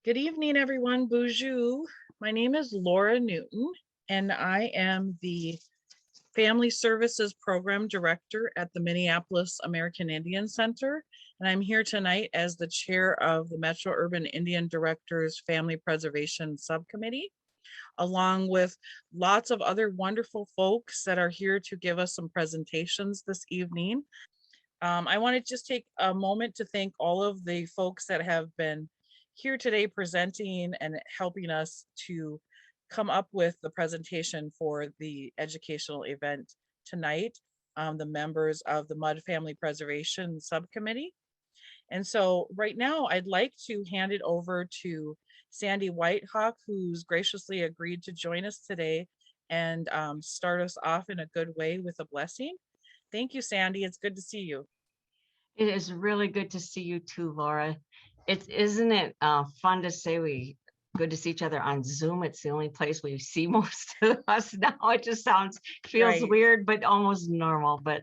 Good evening, everyone. Bonjour. My name is Laura Newton, and I am the Family Services Program Director at the Minneapolis American Indian Center. And I'm here tonight as the chair of the Metro Urban Indian Directors Family Preservation Subcommittee, along with lots of other wonderful folks that are here to give us some presentations this evening. I want to just take a moment to thank all of the folks that have been here today presenting and helping us to come up with the presentation for the educational event tonight, the members of the MUID Family Preservation Subcommittee. And so right now I'd like to hand it over to Sandy Whitehawk, who's graciously agreed to join us today and start us off in a good way with a blessing. Thank you, Sandy. It's good to see you. It is really good to see you too, Laura. Isn't it fun to say we good to see each other on Zoom? It's the only place we see most of us now. It just feels Right. weird, but almost normal. But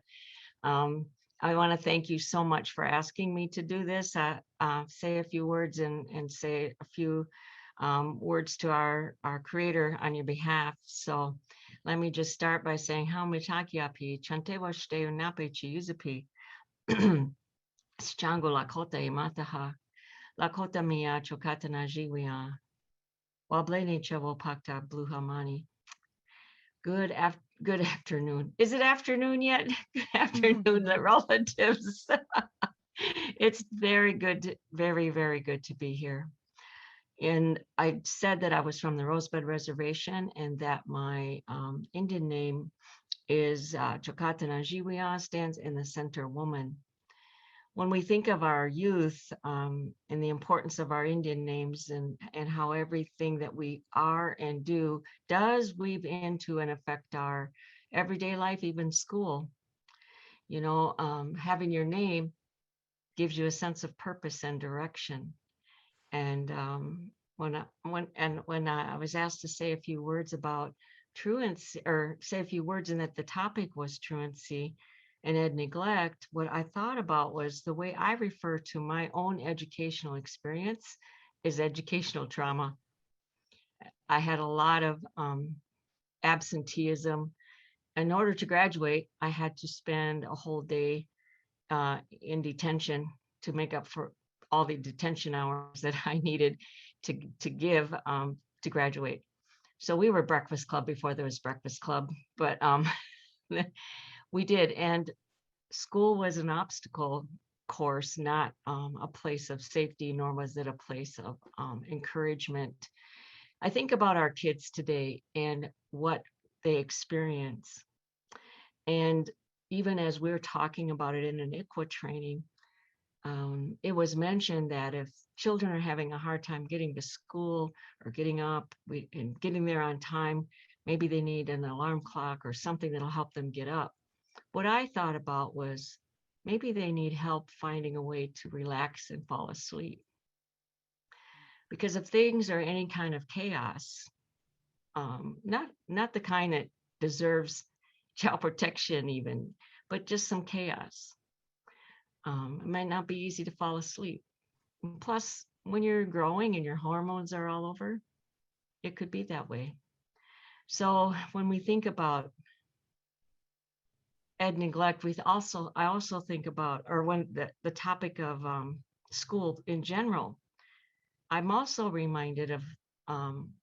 I want to thank you so much for asking me to do this. Say a few words and say a few words to our creator on your behalf. So let me just start by saying how mitakiapi chante washte unape chiuzapi. Chango Lakota Imataha, Lakota Mia Chokatana Jiwia, Wablene Chevo Pakta Bluhamani. Good afternoon. Is it afternoon yet? Good afternoon, the relatives. It's very good, very good to be here. And I said that I was from the Rosebud Reservation and that my Indian name is Chokatana Jiwia, stands in the center woman. When we think of our youth and the importance of our Indian names and how everything that we are and do does weave into and affect our everyday life, even school, having your name gives you a sense of purpose and direction. And when I was asked to say a few words about truancy, or say a few words, and that the topic was truancy and ed neglect, what I thought about was the way I refer to my own educational experience is educational trauma. I had a lot of absenteeism. In order to graduate, I had to spend a whole day in detention to make up for all the detention hours that I needed to give to graduate. So we were Breakfast Club before there was Breakfast Club, but we did. And school was an obstacle course, not a place of safety, nor was it a place of encouragement. I think about our kids today and what they experience. And even as we're talking about it in an ICWA training, it was mentioned that if children are having a hard time getting to school or getting up and getting there on time, maybe they need an alarm clock or something that'll help them get up. What I thought about was maybe they need help finding a way to relax and fall asleep. Because if things are any kind of chaos, not the kind that deserves child protection even, but just some chaos, it might not be easy to fall asleep. And plus, when you're growing and your hormones are all over, it could be that way. So when we think about ed neglect, I also think about, or when the topic of school in general, I'm also reminded of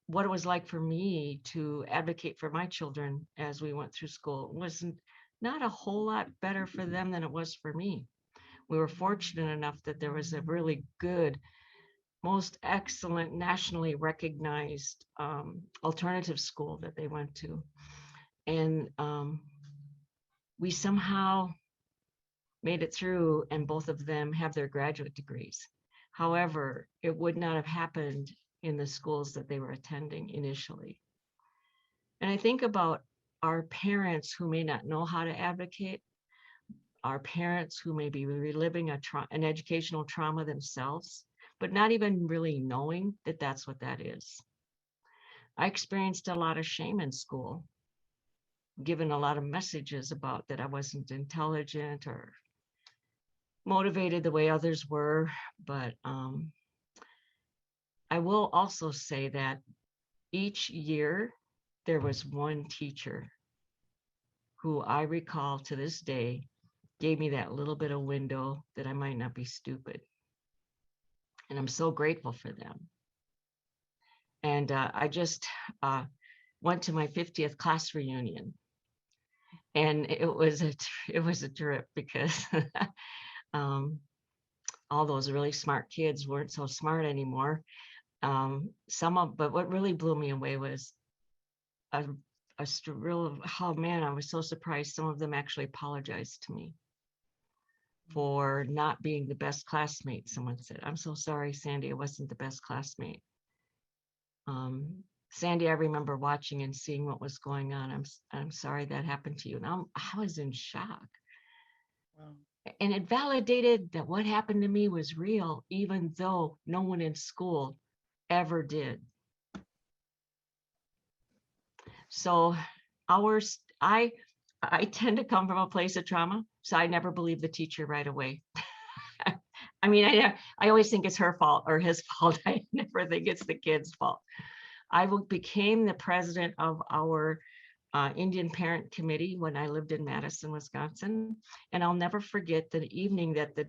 what it was like for me to advocate for my children as we went through school. It was not a whole lot better for them than it was for me. We were fortunate enough that there was a really good, most excellent, nationally recognized alternative school that they went to. And we somehow made it through, and both of them have their graduate degrees. However, it would not have happened in the schools that they were attending initially. And I think about our parents who may not know how to advocate, our parents who may be reliving an educational trauma themselves, but not even really knowing that that's what that is. I experienced a lot of shame in school, given a lot of messages about that I wasn't intelligent or motivated the way others were, but I will also say that each year there was one teacher who I recall to this day gave me that little bit of window that I might not be stupid. And I'm so grateful for them. And I just went to my 50th class reunion, and it was a trip because all those really smart kids weren't so smart anymore. But what really blew me away was a real, oh man, I was so surprised. Some of them actually apologized to me for not being the best classmate. Someone said, "I'm so sorry, Sandy, I wasn't the best classmate." Sandy, I remember watching and seeing what was going on. I'm sorry that happened to you. And I was in shock. Wow. And it validated that what happened to me was real, even though no one in school ever did. So I tend to come from a place of trauma, so I never believe the teacher right away. I mean, I always think it's her fault or his fault. I never think it's the kid's fault. I became the president of our Indian Parent Committee when I lived in Madison, Wisconsin, and I'll never forget the evening that the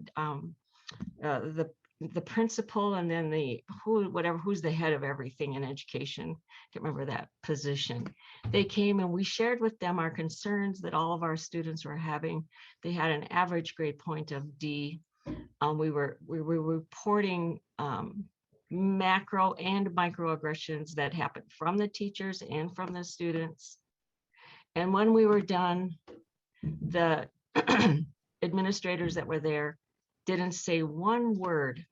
principal and then who's the head of everything in education, I can't remember that position. They came and we shared with them our concerns that all of our students were having. They had an average grade point of D. We were reporting macro and microaggressions that happened from the teachers and from the students. And when we were done, the administrators that were there didn't say one word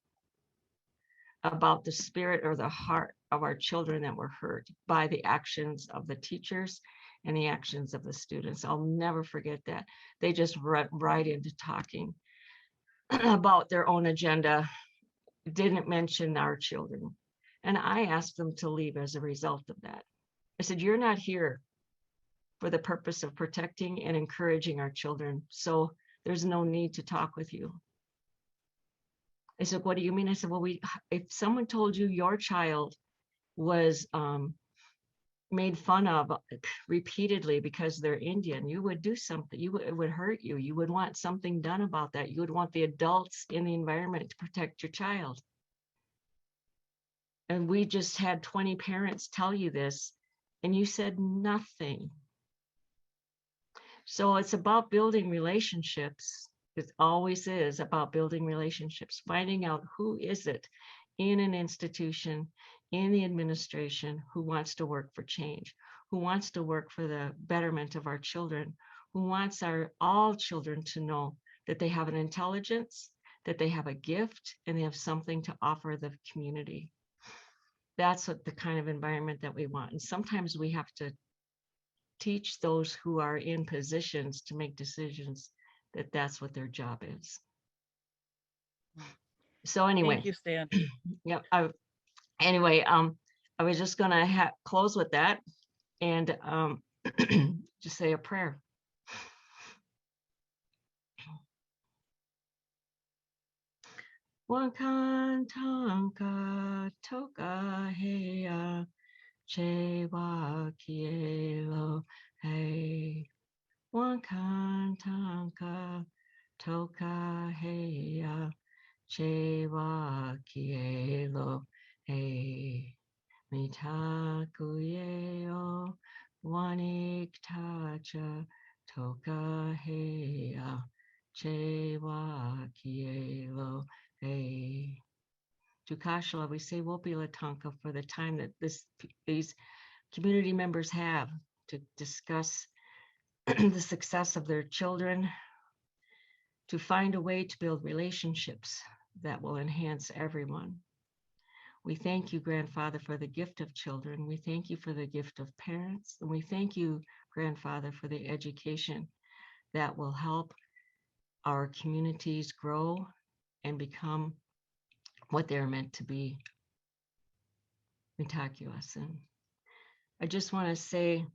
about the spirit or the heart of our children that were hurt by the actions of the teachers and the actions of the students. I'll never forget that. They just went right into talking about their own agenda, didn't mention our children. And I asked them to leave as a result of that. I said, "You're not here for the purpose of protecting and encouraging our children, so there's no need to talk with you." I said, "What do you mean?" I said, "Well, if someone told you your child was made fun of repeatedly because they're Indian, you would do something. It would hurt you. You would want something done about that. You would want the adults in the environment to protect your child. And we just had 20 parents tell you this, and you said nothing." So it's about building relationships. It always is about building relationships, finding out who is it in an institution, in the administration, who wants to work for change, who wants to work for the betterment of our children, who wants all children to know that they have an intelligence, that they have a gift, and they have something to offer the community. That's what the kind of environment that we want. And sometimes we have to teach those who are in positions to make decisions that that's what their job is. So anyway, Thank you, Sandy. yeah. Anyway, I was just gonna close with that and just say a prayer. Wakantanka toka heya chewa kielo hey. Wakantanka toka heya chewa kielo hey. Mitakuyeo wanik tacha toka heya chewa kielo hey. To Kashla, we say Wopila Tonka for the time that these community members have to discuss the success of their children, to find a way to build relationships that will enhance everyone. We thank you, Grandfather, for the gift of children. We thank you for the gift of parents. And we thank you, Grandfather, for the education that will help our communities grow and become what they're meant to be. Mitakuasin. I just want to say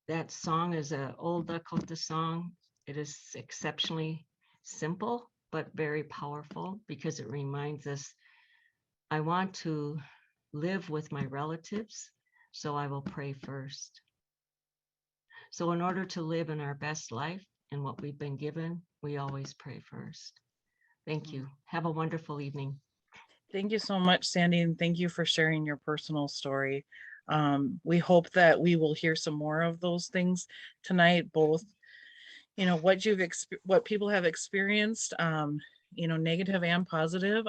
that song is an old Dakota song. It is exceptionally simple, but very powerful because it reminds us, I want to live with my relatives, so I will pray first. So in order to live in our best life and what we've been given, we always pray first. Thank you. Have a wonderful evening. Thank you so much, Sandy, and thank you for sharing your personal story. We hope that we will hear some more of those things tonight, both, what people have experienced, negative and positive.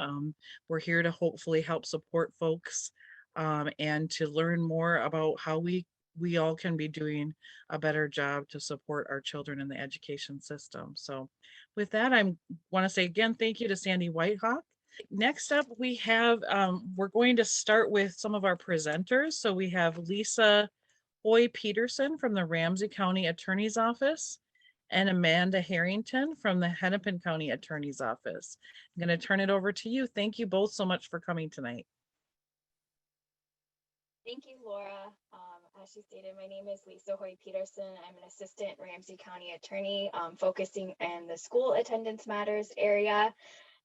We're here to hopefully help support folks, and to learn more about how we all can be doing a better job to support our children in the education system. So with that, I want to say again, thank you to Sandy Whitehawk. Next up, we're going to start with some of our presenters. So we have Lisa Hoy Peterson from the Ramsey County Attorney's Office and Amanda Harrington from the Hennepin County Attorney's Office. I'm going to turn it over to you. Thank you both so much for coming tonight. Thank you, Laura. As she stated, my name is Lisa Hoy Peterson. I'm an assistant Ramsey County attorney, focusing in the school attendance matters area.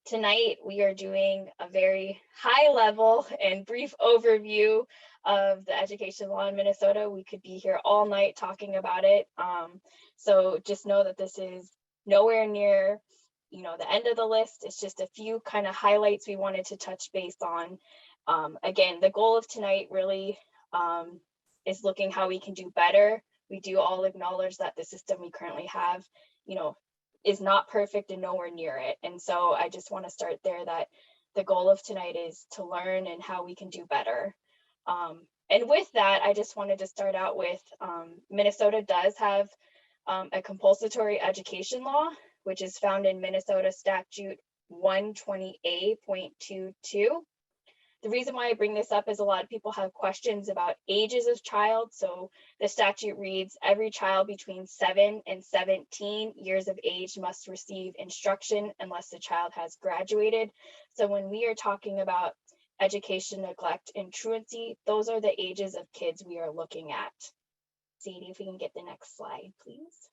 Tonight, we are doing a very high level and brief overview of the education law in Minnesota. We could be here all night talking about it. So just know that this is nowhere near, the end of the list. It's just a few kind of highlights we wanted to touch base on. Again, the goal of tonight really is looking how we can do better. We do all acknowledge that the system we currently have, is not perfect and nowhere near it. And so I just want to start there, that the goal of tonight is to learn and how we can do better. And with that, I just wanted to start out with Minnesota does have a compulsory education law, which is found in Minnesota Statute 120A.22. The reason why I bring this up is a lot of people have questions about ages of child. So the statute reads, every child between 7 and 17 years of age must receive instruction unless the child has graduated. So when we are talking about education neglect and truancy, those are the ages of kids we are looking at. Sadie, if we can get the next slide, please.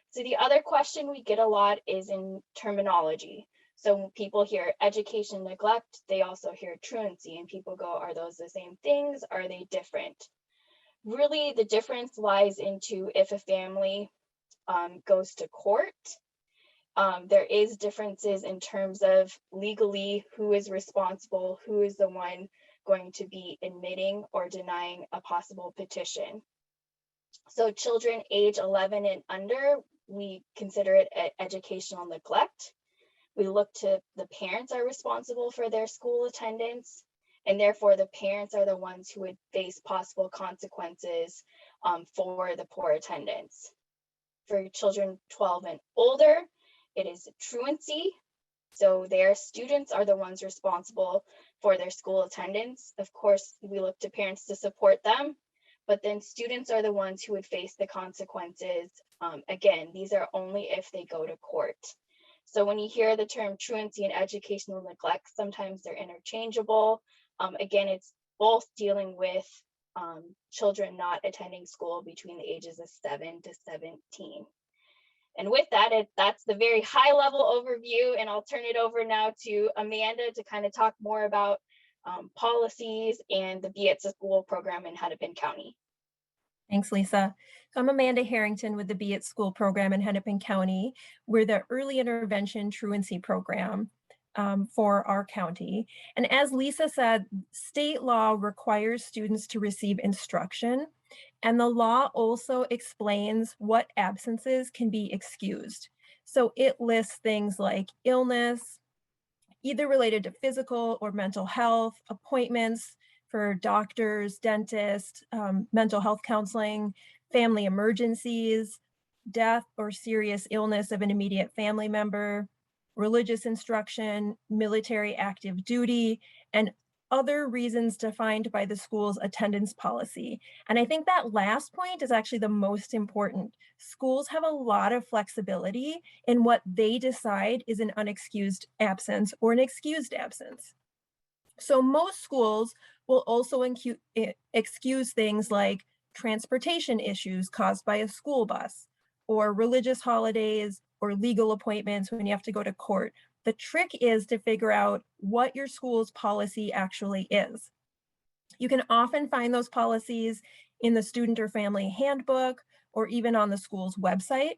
So the other question we get a lot is in terminology. So when people hear education neglect, they also hear truancy, and people go, are those the same things? Are they different? Really, the difference lies into if a family goes to court. There is differences in terms of legally who is responsible, who is the one going to be admitting or denying a possible petition. So children age 11 and under, we consider it educational neglect. We look to the parents are responsible for their school attendance, and therefore the parents are the ones who would face possible consequences for the poor attendance. For children 12 and older, it is truancy. So their students are the ones responsible for their school attendance. Of course, we look to parents to support them, but then students are the ones who would face the consequences. Again, these are only if they go to court. So when you hear the term truancy and educational neglect, sometimes they're interchangeable. Again, it's both dealing with children not attending school between the ages of 7 to 17. And with that, that's the very high level overview, and I'll turn it over now to Amanda to kind of talk more about policies and the Be at School program in Hennepin County. Thanks, Lisa. So I'm Amanda Harrington with the Be at School program in Hennepin County. We're the early intervention truancy program for our county. And as Lisa said, state law requires students to receive instruction, and the law also explains what absences can be excused. So it lists things like illness, either related to physical or mental health, appointments for doctors, dentists, mental health counseling, family emergencies, death or serious illness of an immediate family member, religious instruction, military active duty, and other reasons defined by the school's attendance policy. And I think that last point is actually the most important. Schools have a lot of flexibility in what they decide is an unexcused absence or an excused absence. So most schools will also excuse things like transportation issues caused by a school bus, or religious holidays, or legal appointments when you have to go to court. The trick is to figure out what your school's policy actually is. You can often find those policies in the student or family handbook or even on the school's website.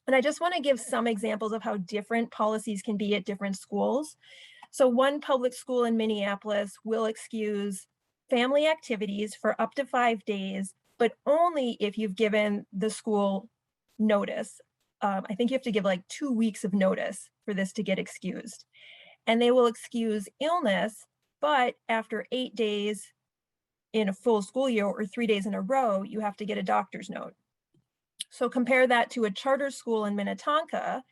And I just want to give some examples of how different policies can be at different schools. So one public school in Minneapolis will excuse family activities for up to 5 days, but only if you've given the school notice. I think you have to give like 2 weeks of notice for this to get excused. And they will excuse illness, but after 8 days in a full school year or 3 days in a row, you have to get a doctor's note. So compare that to a charter school in Minnetonka.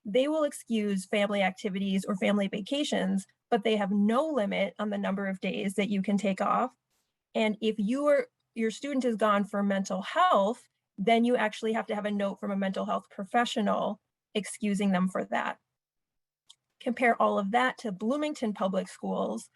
They will excuse family activities or family vacations, but they have no limit on the number of days that you can take off. And if your student is gone for mental health, then you actually have to have a note from a mental health professional excusing them for that. Compare all of that to Bloomington Public Schools,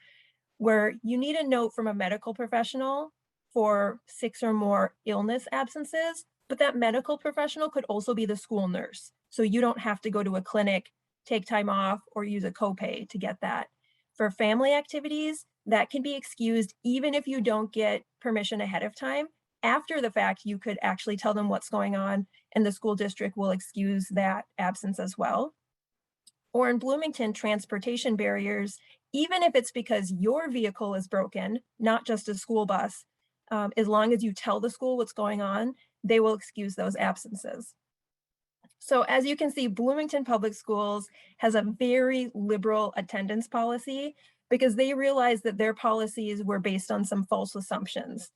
where you need a note from a medical professional for 6 or more illness absences, but that medical professional could also be the school nurse. So you don't have to go to a clinic, take time off, or use a copay to get that. For family activities, that can be excused even if you don't get permission ahead of time. After the fact, you could actually tell them what's going on, and the school district will excuse that absence as well. Or in Bloomington, transportation barriers, even if it's because your vehicle is broken, not just a school bus, as long as you tell the school what's going on, they will excuse those absences. So as you can see, Bloomington Public Schools has a very liberal attendance policy because they realized that their policies were based on some false assumptions.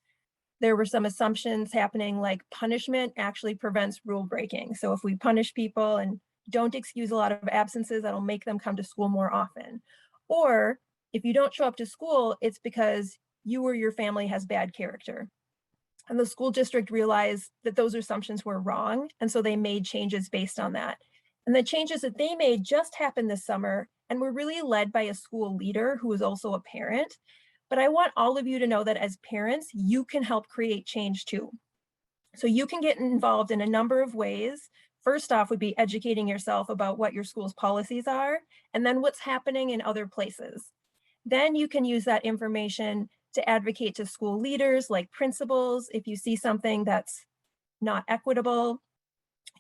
There were some assumptions happening like punishment actually prevents rule breaking. So if we punish people and don't excuse a lot of absences, that'll make them come to school more often. Or if you don't show up to school, it's because you or your family has bad character. And the school district realized that those assumptions were wrong. And so they made changes based on that. And the changes that they made just happened this summer and were really led by a school leader who was also a parent. But I want all of you to know that as parents, you can help create change too. So you can get involved in a number of ways. First off would be educating yourself about what your school's policies are, and then what's happening in other places. Then you can use that information to advocate to school leaders like principals. If you see something that's not equitable,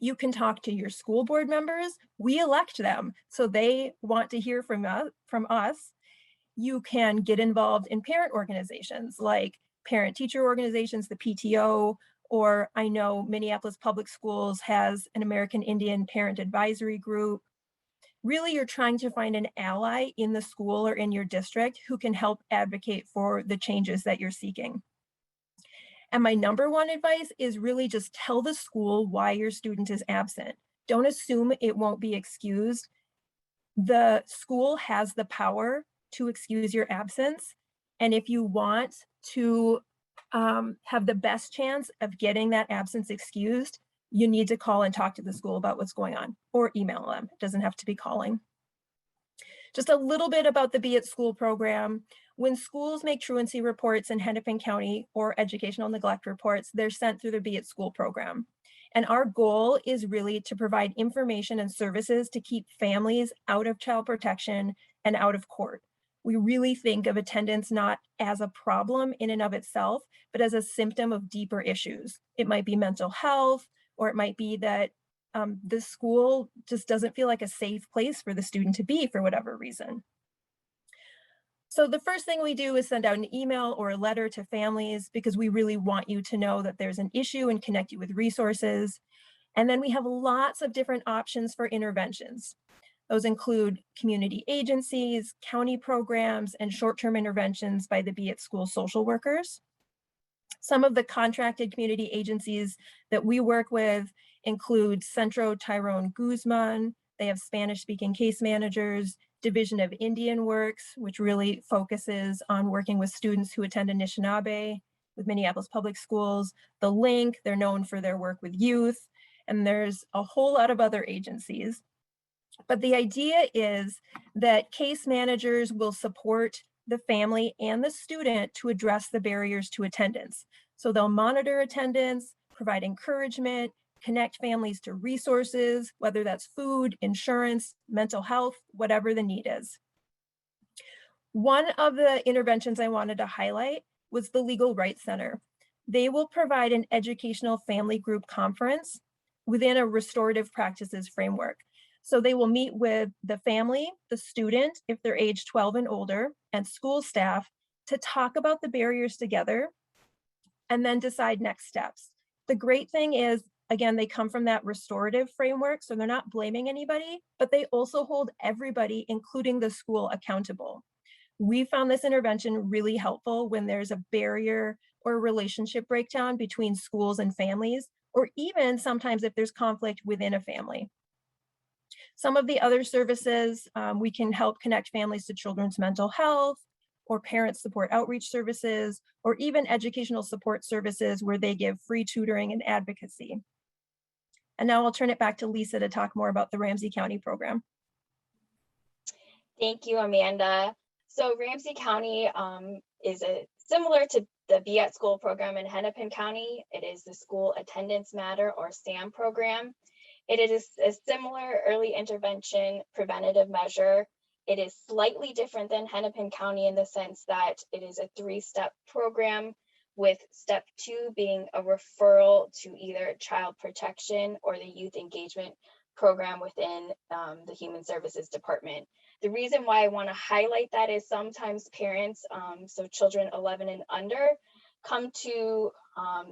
you can talk to your school board members. We elect them, so they want to hear from us. You can get involved in parent organizations like parent-teacher organizations, the PTO, or I know Minneapolis Public Schools has an American Indian Parent Advisory Group. Really, you're trying to find an ally in the school or in your district who can help advocate for the changes that you're seeking. And my number one advice is really just tell the school why your student is absent. Don't assume it won't be excused. The school has the power to excuse your absence. And if you want to have the best chance of getting that absence excused, you need to call and talk to the school about what's going on, or email them. It doesn't have to be calling. Just a little bit about the Be at School program. When schools make truancy reports in Hennepin County or educational neglect reports, they're sent through the Be at School program. And our goal is really to provide information and services to keep families out of child protection and out of court. We really think of attendance not as a problem in and of itself, but as a symptom of deeper issues. It might be mental health, or it might be that the school just doesn't feel like a safe place for the student to be for whatever reason. So the first thing we do is send out an email or a letter to families because we really want you to know that there's an issue and connect you with resources. And then we have lots of different options for interventions. Those include community agencies, county programs, and short-term interventions by the Be at School social workers. Some of the contracted community agencies that we work with include Centro Tyrone Guzman. They have Spanish-speaking case managers, Division of Indian Works, which really focuses on working with students who attend Anishinaabe with Minneapolis Public Schools. The Link, they're known for their work with youth, and there's a whole lot of other agencies. But the idea is that case managers will support the family and the student to address the barriers to attendance. So they'll monitor attendance, provide encouragement, connect families to resources, whether that's food, insurance, mental health, whatever the need is. One of the interventions I wanted to highlight was the Legal Rights Center. They will provide an educational family group conference within a restorative practices framework. So they will meet with the family, the student, if they're age 12 and older, and school staff to talk about the barriers together and then decide next steps. The great thing is, again, they come from that restorative framework, so they're not blaming anybody, but they also hold everybody, including the school, accountable. We found this intervention really helpful when there's a barrier or a relationship breakdown between schools and families, or even sometimes if there's conflict within a family. Some of the other services, we can help connect families to children's mental health, or parent support outreach services, or even educational support services where they give free tutoring and advocacy. And now I'll turn it back to Lisa to talk more about the Ramsey County program. Thank you, Amanda. So Ramsey County is similar to the Be at School program in Hennepin County. It is the School Attendance Matter, or SAM program. It is a similar early intervention preventative measure. It is slightly different than Hennepin County in the sense that it is a 3-step program, with step 2 being a referral to either child protection or the youth engagement program within the Human Services Department. The reason why I want to highlight that is sometimes parents, so children 11 and under, come to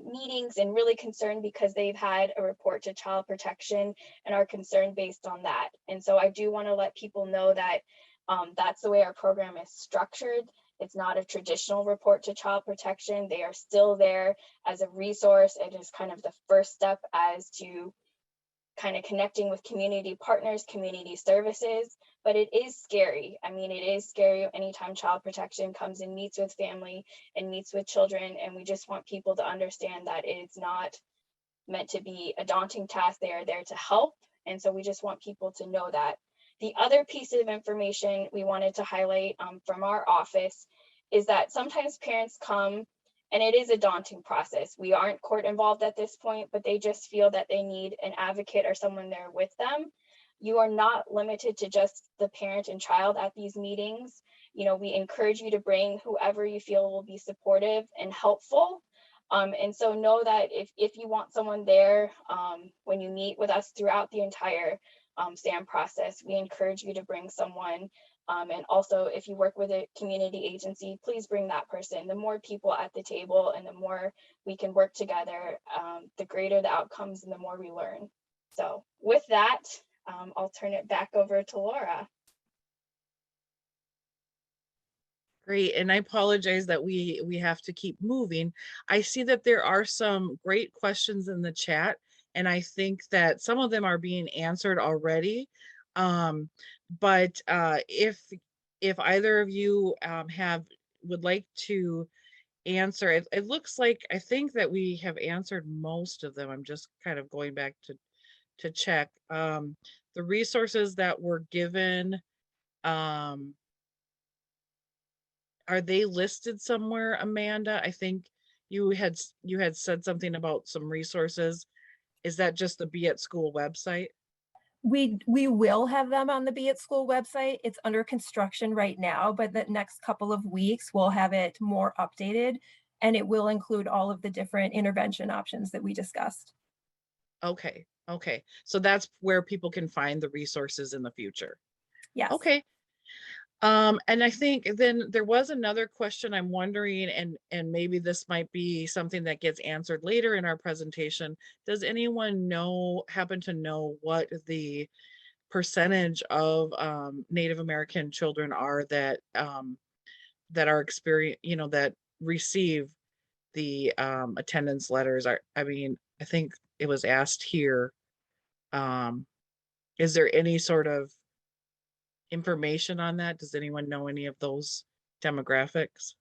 meetings and really concerned because they've had a report to child protection and are concerned based on that. And so I do want to let people know that that's the way our program is structured. It's not a traditional report to child protection. They are still there as a resource. It is kind of the first step as to kind of connecting with community partners, community services, but it is scary. I mean, it is scary anytime child protection comes and meets with family and meets with children, and we just want people to understand that it's not meant to be a daunting task. They are there to help, and so we just want people to know that. The other piece of information we wanted to highlight from our office is that sometimes parents come and it is a daunting process. We aren't court involved at this point, but they just feel that they need an advocate or someone there with them. You are not limited to just the parent and child at these meetings. You know, we encourage you to bring whoever you feel will be supportive and helpful. And so know that if you want someone there when you meet with us throughout the entire SAM process, we encourage you to bring someone. And also, if you work with a community agency, please bring that person. The more people at the table and the more we can work together, the greater the outcomes and the more we learn. So with that, I'll turn it back over to Laura. Great, and I apologize that we have to keep moving. I see that there are some great questions in the chat, and I think that some of them are being answered already. But if either of you would like to answer, it looks like, I think that we have answered most of them. I'm just kind of going back to check. The resources that were given, are they listed somewhere, Amanda? I think you had said something about some resources. Is that just the Be at School website? We will have them on the Be at School website. It's under construction right now, but the next couple of weeks we'll have it more updated, and it will include all of the different intervention options that we discussed. Okay. So that's where people can find the resources in the future. Yes. Okay. And I think then there was another question I'm wondering, and maybe this might be something that gets answered later in our presentation. Does anyone happen to know what the percentage of Native American children are that are that receive the attendance letters? I mean, I think it was asked here. Is there any sort of information on that? Does anyone know any of those demographics?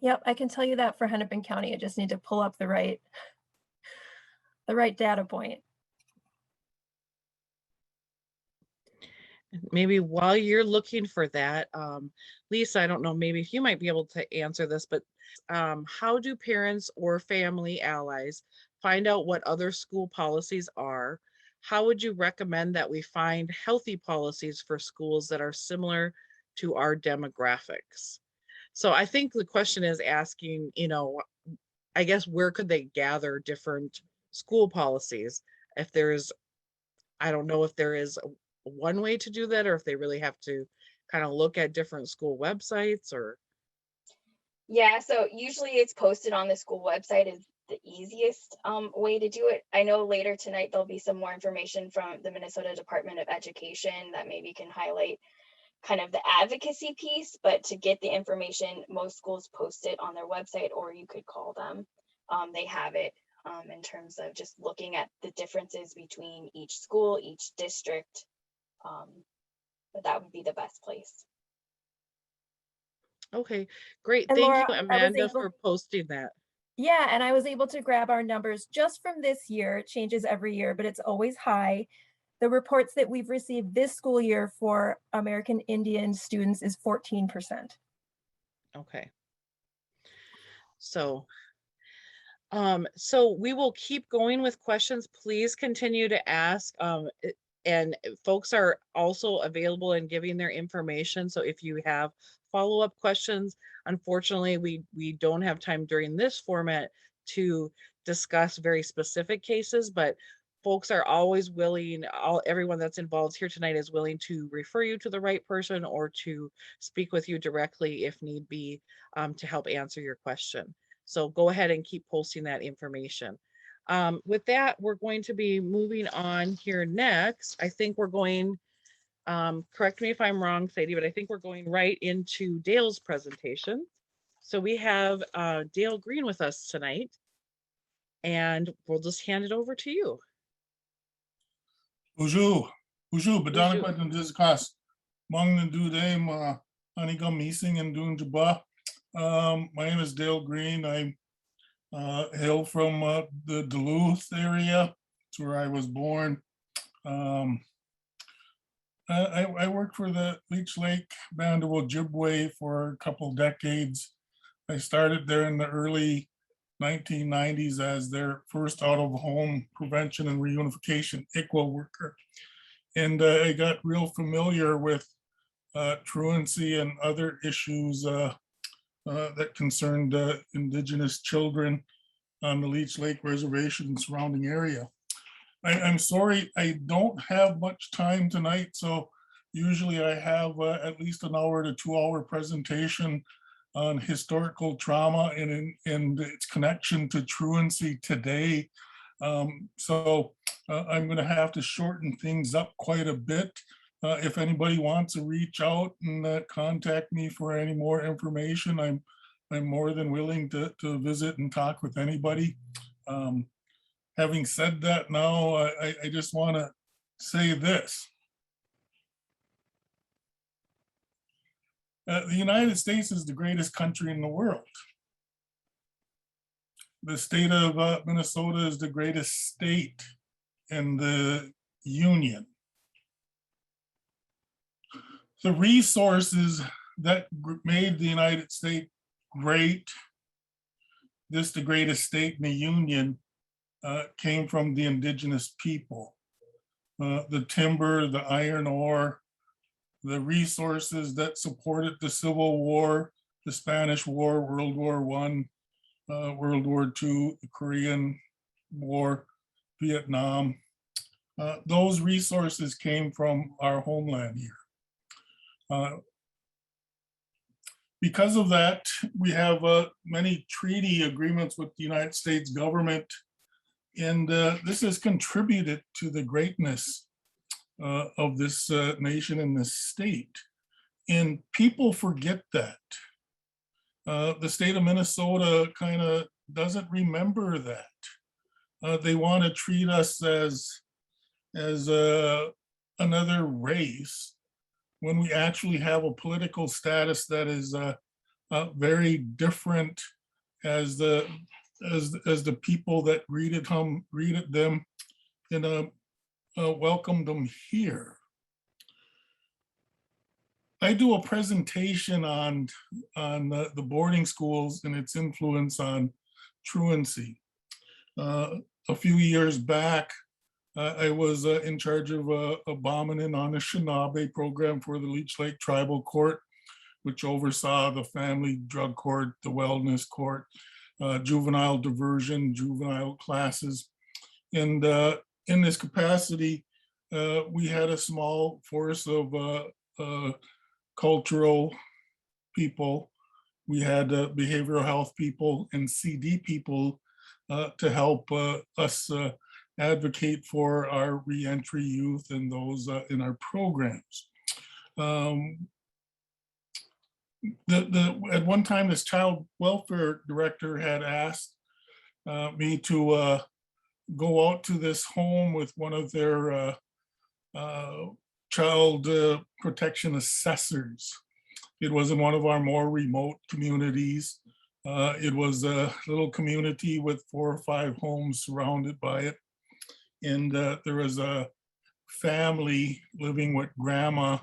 Yep, I can tell you that for Hennepin County. I just need to pull up the right data point. Maybe while you're looking for that, Lisa, I don't know, maybe if you might be able to answer this, but how do parents or family allies find out what other school policies are? How would you recommend that we find healthy policies for schools that are similar to our demographics. So I think the question is asking, I guess, where could they gather different school policies? If there's, I don't know if there is one way to do that, or if they really have to kind of look at different school websites or. Yeah, so usually it's posted on the school website is the easiest way to do it. I know later tonight there'll be some more information from the Minnesota Department of Education that maybe can highlight kind of the advocacy piece, but to get the information, most schools post it on their website, or you could call them. They have it in terms of just looking at the differences between each school, each district. But that would be the best place. Okay, great. And Thank Laura, you, I was Amanda, able- for posting that. Yeah, and I was able to grab our numbers just from this year. It changes every year, but it's always high. The reports that we've received this school year for American Indian students is 14%. Okay. So we will keep going with questions. Please continue to ask. And folks are also available and giving their information. So if you have follow-up questions, unfortunately, we don't have time during this format to discuss very specific cases, but folks are always willing, everyone that's involved here tonight is willing to refer you to the right person or to speak with you directly if need be, to help answer your question. So go ahead and keep posting that information. With that, we're going to be moving on here next. I think we're going, correct me if I'm wrong, Sadie, but I think we're going right into Dale's presentation. So we have Dale Green with us tonight, and we'll just hand it over to you. Bonjour, bedankt Bonjour. met een discuss. Mang du dem Aniga Meesing and Doon Jaba. My name is Dale Green. I hail from the Duluth area. It's where I was born. I worked for the Leech Lake Band of Ojibwe for a couple decades. I started there in the early 1990s as their first out-of-home prevention and reunification ICWA worker. And I got real familiar with truancy and other issues that concerned Indigenous children on the Leech Lake Reservation and surrounding area. I'm sorry, I don't have much time tonight, so usually I have at least an hour to 2 hour presentation on historical trauma and its connection to truancy today. So I'm going to have to shorten things up quite a bit. If anybody wants to reach out and contact me for any more information, I'm more than willing to visit and talk with anybody. Having said that, now I just want to say this. The United States is the greatest country in the world. The state of Minnesota is the greatest state in the Union. The resources that made the United States great, this the greatest state in the Union, came from the Indigenous people. The timber, the iron ore, the resources that supported the Civil War, the Spanish War, World War I, World War II, the Korean War, Vietnam. Those resources came from our homeland here. Because of that, we have many treaty agreements with the United States government, and this has contributed to the greatness of this nation and this state. And people forget that. The state of Minnesota kind of doesn't remember that. They want to treat us as another race when we actually have a political status that is very different as the people that greeted them and welcomed them here. I do a presentation on the boarding schools and its influence on truancy. A few years back, I was in charge of a bombing and Anishinaabe program for the Leech Lake Tribal Court, which oversaw the family drug court, the wellness court, juvenile diversion, juvenile classes. And in this capacity, we had a small force of cultural people. We had behavioral health people and CD people to help us advocate for our reentry youth and those in our programs. At one time, this child welfare director had asked me to go out to this home with one of their child protection assessors. It was in one of our more remote communities. It was a little community with 4 or 5 homes surrounded by it. And there was a family living with grandma,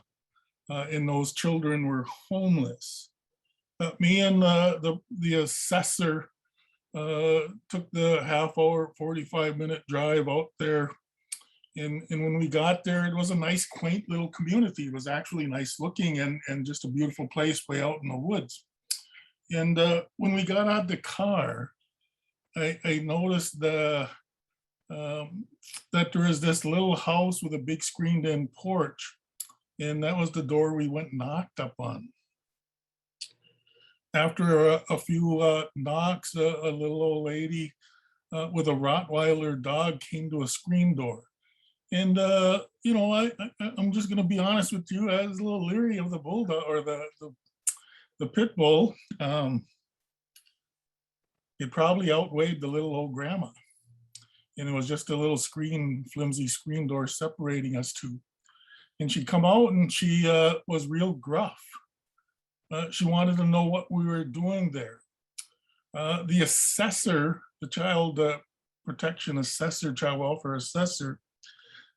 and those children were homeless. Me and the assessor took the half-hour, 45-minute drive out there. And when we got there, it was a nice, quaint little community. It was actually nice looking and just a beautiful place way out in the woods. And when we got out the car, I noticed that there is this little house with a big screened-in porch, and that was the door we went and knocked up on. After a few knocks, a little old lady with a Rottweiler dog came to a screen door. And, you know, I'm just going to be honest with you, I was a little leery of the bulldog or the pit bull. It probably outweighed the little old grandma. And it was just a little flimsy screen door separating us two. And she come out and she was real gruff. She wanted to know what we were doing there. The assessor, the child protection assessor, child welfare assessor,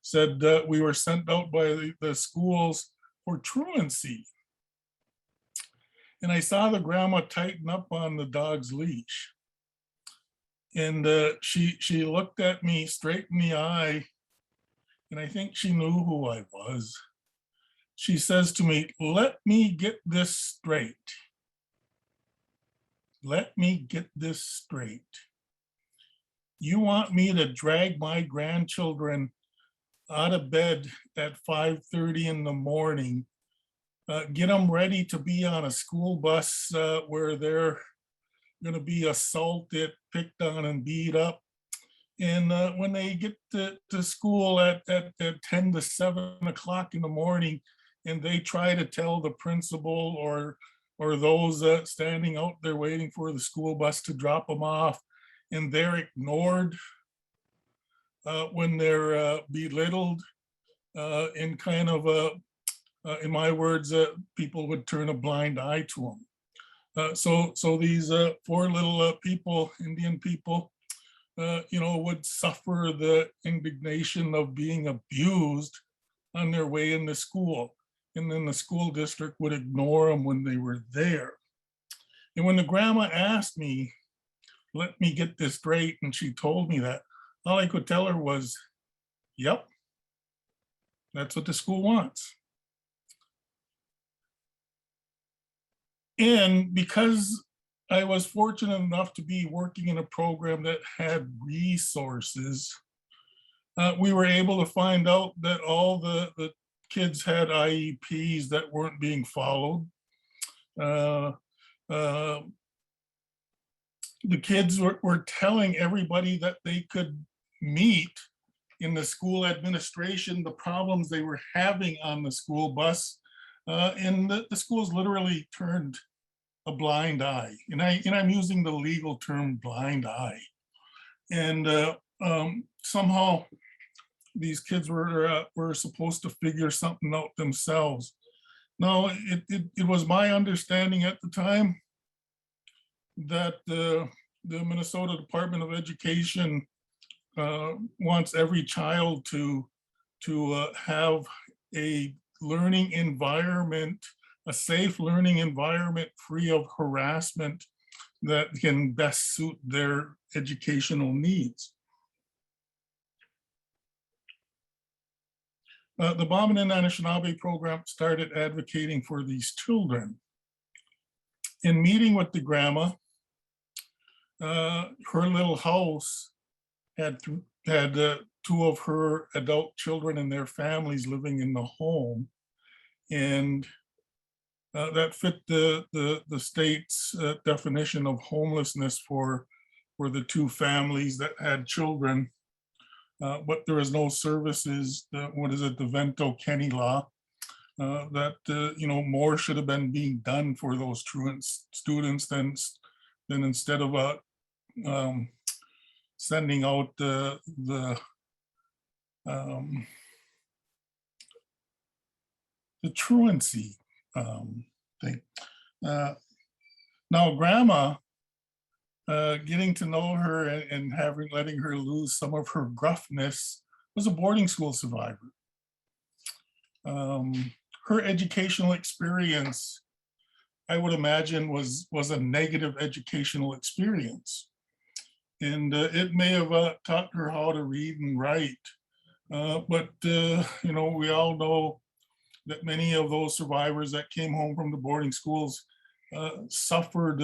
said that we were sent out by the schools for truancy. And I saw the grandma tighten up on the dog's leash. And she looked at me straight in the eye, and I think she knew who I was. She says to me, "Let me get this straight. Let me get this straight. You want me to drag my grandchildren out of bed at 5:30 in the morning, get them ready to be on a school bus where they're going to be assaulted, picked on, and beat up. And when they get to school at 10 to 7 o'clock in the morning, and they try to tell the principal or those standing out there waiting for the school bus to drop them off, and they're ignored, when they're belittled, in kind of, in my words, people would turn a blind eye to them. So these 4 little people, Indian people, you know, would suffer the indignation of being abused on their way into school. And then the school district would ignore them when they were there. And when the grandma asked me, "Let me get this straight," and she told me that, all I could tell her was, "Yep, that's what the school wants." And because I was fortunate enough to be working in a program that had resources, we were able to find out that all the kids had IEPs that weren't being followed. The kids were telling everybody that they could meet in the school administration the problems they were having on the school bus, and the schools literally turned a blind eye. And I'm using the legal term blind eye. And somehow these kids were supposed to figure something out themselves. Now, it was my understanding at the time that the Minnesota Department of Education wants every child to have a learning environment, a safe learning environment free of harassment that can best suit their educational needs. The Bauman and Anishinaabe program started advocating for these children. In meeting with the grandma, her little house had two of her adult children and their families living in the home, and that fit the state's definition of homelessness for the two families that had children. But there is no services. What is it? The Vento Kenny law. That more should have been being done for those truant students than instead of sending out the truancy thing. Now, grandma, getting to know her and letting her lose some of her gruffness, was a boarding school survivor. Her educational experience, I would imagine, was a negative educational experience. And it may have taught her how to read and write. But we all know that many of those survivors that came home from the boarding schools suffered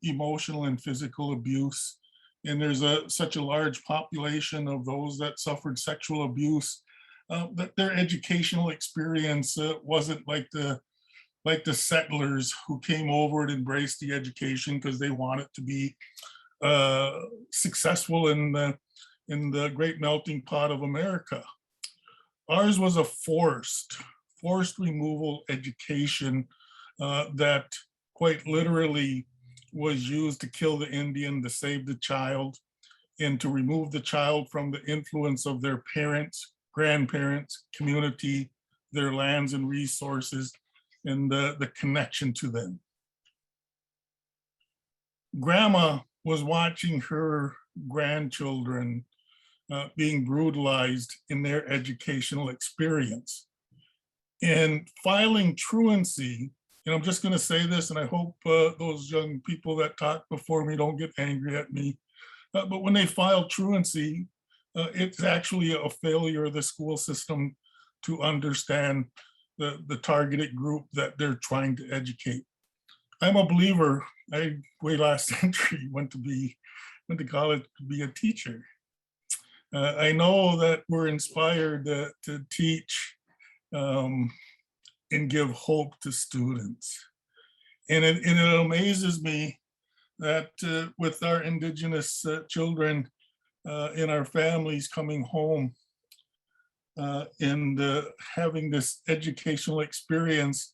emotional and physical abuse. And there's such a large population of those that suffered sexual abuse that their educational experience wasn't like the settlers who came over and embraced the education because they wanted to be successful in the great melting pot of America. Ours was a forced removal education that quite literally was used to kill the Indian, to save the child, and to remove the child from the influence of their parents, grandparents, community, their lands and resources, and the connection to them. Grandma was watching her grandchildren being brutalized in their educational experience. And filing truancy, and I'm just going to say this, and I hope those young people that talked before me don't get angry at me, but when they file truancy, it's actually a failure of the school system to understand the targeted group that they're trying to educate. I'm a believer. I way last century went to college to be a teacher. I know that we're inspired to teach and give hope to students. And it amazes me that with our Indigenous children in our families coming home and having this educational experience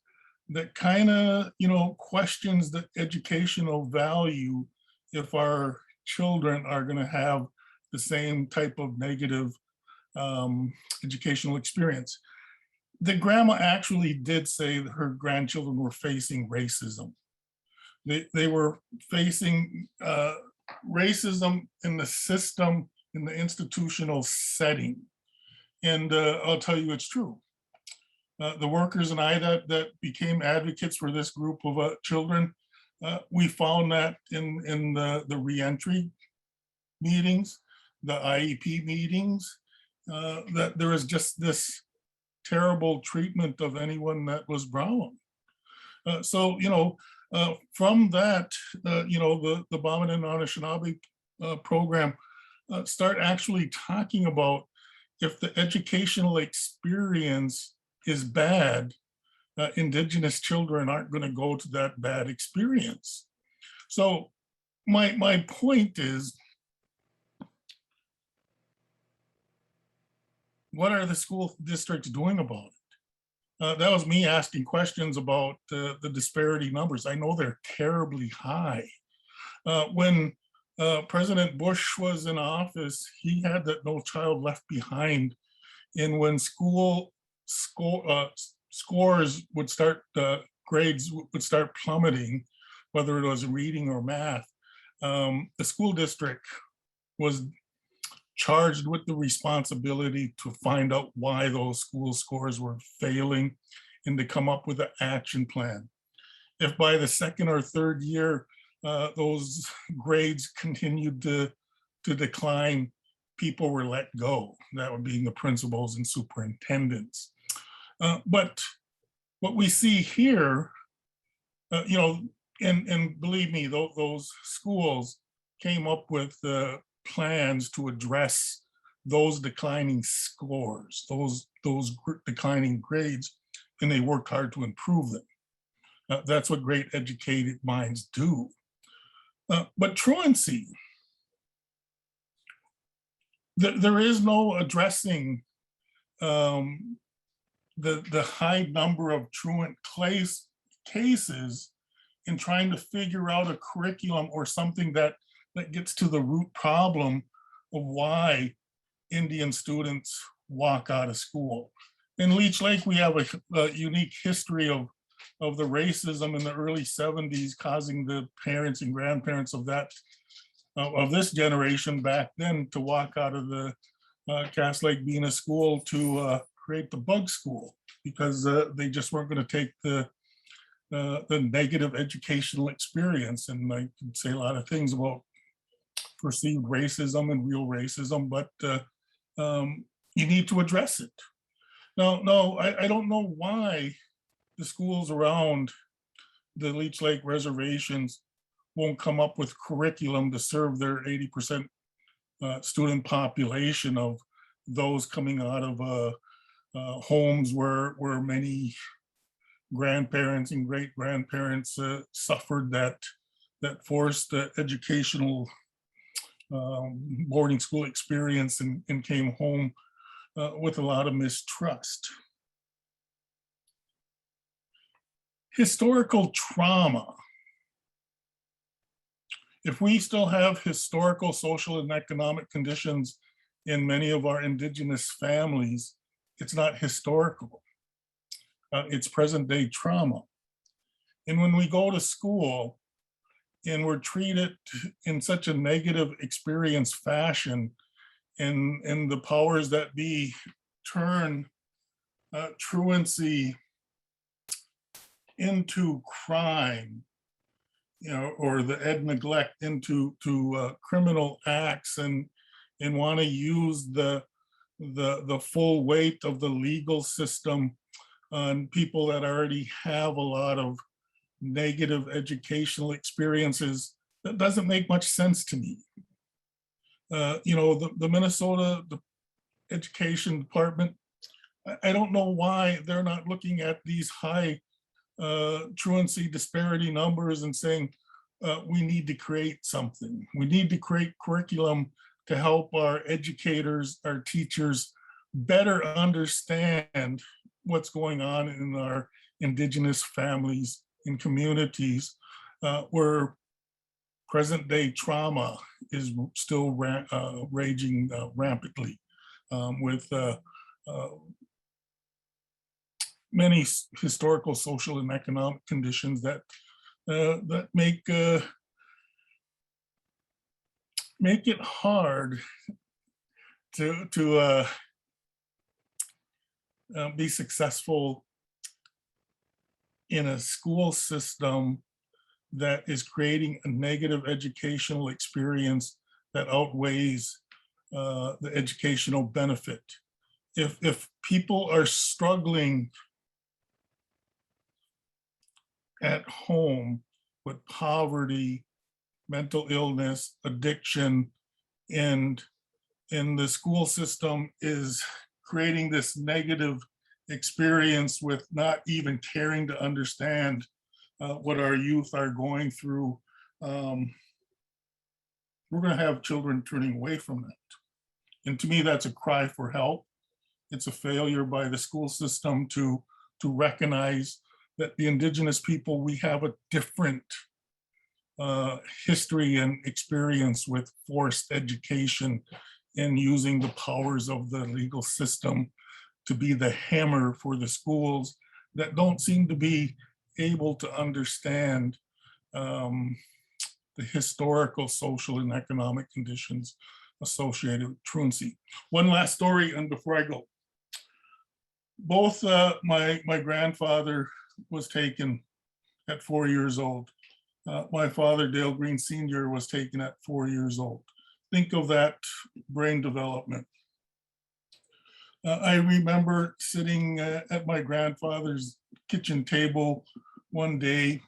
that kind of, questions the educational value if our children are going to have the same type of negative educational experience. The grandma actually did say that her grandchildren were facing racism. They were facing racism in the system, in the institutional setting. And I'll tell you, it's true. The workers and I that became advocates for this group of children, we found that in the reentry meetings, the IEP meetings, that there is just this terrible treatment of anyone that was brown. So, from that, the Bauman and Anishinaabe program start actually talking about if the educational experience is bad, Indigenous children aren't going to go to that bad experience. So my point is, what are the school districts doing about it? That was me asking questions about the disparity numbers. I know they're terribly high. When President Bush was in office, he had that No Child Left Behind. And when school scores would start, grades would start plummeting, whether it was reading or math, the school district was charged with the responsibility to find out why those school scores were failing and to come up with an action plan. If by the second or third year, those grades continued to decline, people were let go. That would be the principals and superintendents. But what we see here, you know, and believe me, those schools came up with plans to address those declining scores, those declining grades, and they worked hard to improve them. That's what great educated minds do. But truancy, there is no addressing the high number of truant cases in trying to figure out a curriculum or something that gets to the root problem of why Indian students walk out of school. In Leech Lake, we have a unique history of the racism in the early 70s causing the parents and grandparents of this generation back then to walk out of the Cass Lake Bena school to create the bug school, because they just weren't going to take the negative educational experience. And I can say a lot of things about perceived racism and real racism, but you need to address it. No, I don't know why the schools around the Leech Lake reservations won't come up with curriculum to serve their 80% student population of those coming out of homes where many grandparents and great grandparents suffered that forced educational boarding school experience and came home with a lot of mistrust. Historical trauma. If we still have historical, social, and economic conditions in many of our Indigenous families, it's not historical. It's present day trauma. And when we go to school and we're treated in such a negative experience fashion, and the powers that be turn truancy into crime, you know, or the ed neglect into criminal acts, and want to use the full weight of the legal system on people that already have a lot of negative educational experiences, that doesn't make much sense to me. You know, the Minnesota Education Department, I don't know why they're not looking at these high truancy disparity numbers and saying, we need to create something. We need to create curriculum to help our educators, our teachers better understand what's going on in our Indigenous families and communities where present day trauma is still raging rampantly with many historical, social, and economic conditions that make it hard to be successful in a school system that is creating a negative educational experience that outweighs the educational benefit. If people are struggling at home with poverty, mental illness, addiction, and the school system is creating this negative experience with not even caring to understand what our youth are going through, we're going to have children turning away from that. And to me, that's a cry for help. It's a failure by the school system to recognize that the Indigenous people, we have a different history and experience with forced education and using the powers of the legal system to be the hammer for the schools that don't seem to be able to understand the historical, social, and economic conditions associated with truancy. One last story, and before I go, both my grandfather was taken at 4 years old. My father, Dale Green Sr., was taken at 4 years old. Think of that brain development. I remember sitting at my grandfather's kitchen table one day,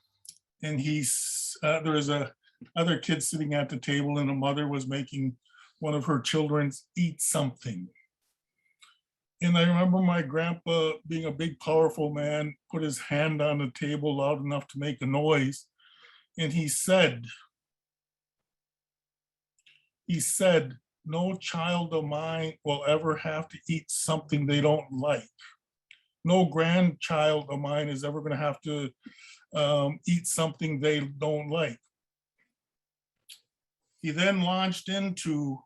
and there was a other kid sitting at the table, and a mother was making one of her children eat something. And I remember my grandpa, being a big, powerful man, put his hand on the table loud enough to make a noise. And he said, no child of mine will ever have to eat something they don't like. No grandchild of mine is ever going to have to eat something they don't like. He then launched into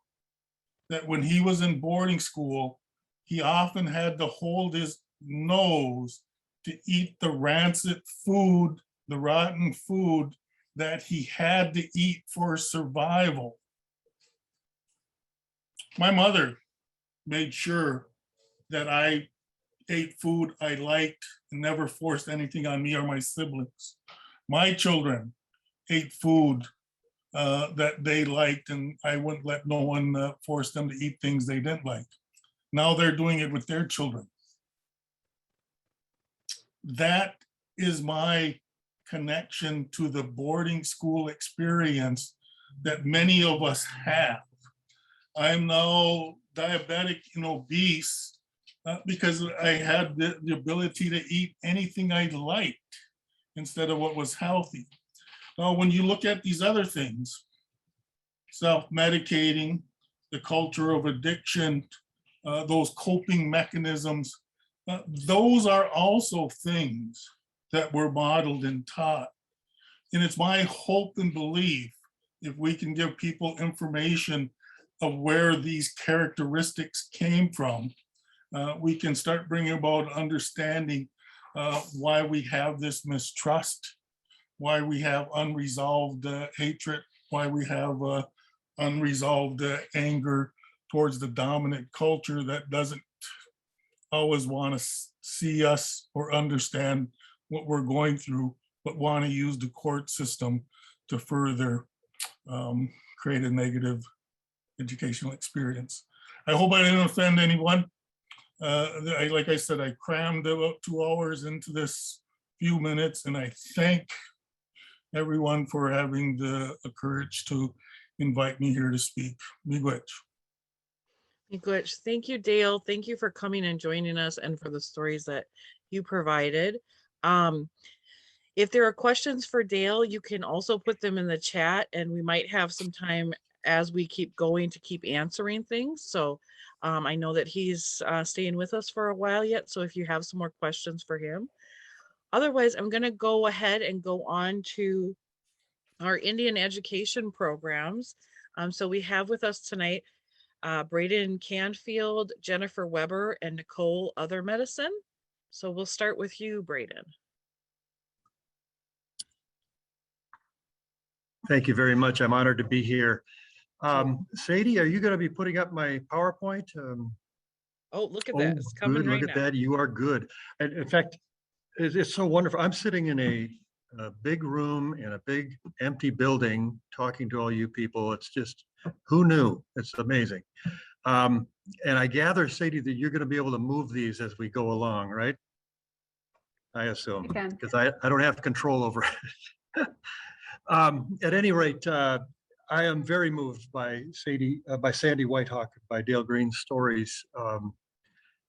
that when he was in boarding school, he often had to hold his nose to eat the rancid food, the rotten food that he had to eat for survival. My mother made sure that I ate food I liked and never forced anything on me or my siblings. My children ate food that they liked, and I wouldn't let no one force them to eat things they didn't like. Now they're doing it with their children. That is my connection to the boarding school experience that many of us have. I'm now diabetic and obese because I had the ability to eat anything I liked instead of what was healthy. Now, when you look at these other things, self-medicating, the culture of addiction, those coping mechanisms, those are also things that were modeled and taught. And it's my hope and belief, if we can give people information of where these characteristics came from, we can start bringing about understanding why we have this mistrust, why we have unresolved hatred, why we have unresolved anger towards the dominant culture that doesn't always want to see us or understand what we're going through, but want to use the court system to further create a negative educational experience. I hope I didn't offend anyone. Like I said, I crammed about 2 hours into this few minutes, and I thank everyone for having the courage to invite me here to speak. Miigwech. Miigwech. Thank you, Dale. Thank you for coming and joining us and for the stories that you provided. If there are questions for Dale, you can also put them in the chat, and we might have some time as we keep going to keep answering things. So I know that he's staying with us for a while yet. So if you have some more questions for him. Otherwise, I'm going to go ahead and go on to our Indian education programs. So we have with us tonight Braden Canfield, Jennifer Weber, and Nicole Other Medicine. So we'll start with you, Braden. Thank you very much. I'm honored to be here. Sadie, are you going to be putting up my PowerPoint? Oh, look at that. It's coming good. right Look at now. that. You are good. And in fact, it's so wonderful. I'm sitting in a big room in a big empty building talking to all you people. It's just, who knew? It's amazing. And I gather, Sadie, that you're going to be able to move these as we go along, right? I assume, because I don't have control over it. At any rate, I am very moved by Sandy Whitehawk, by Dale Green's stories.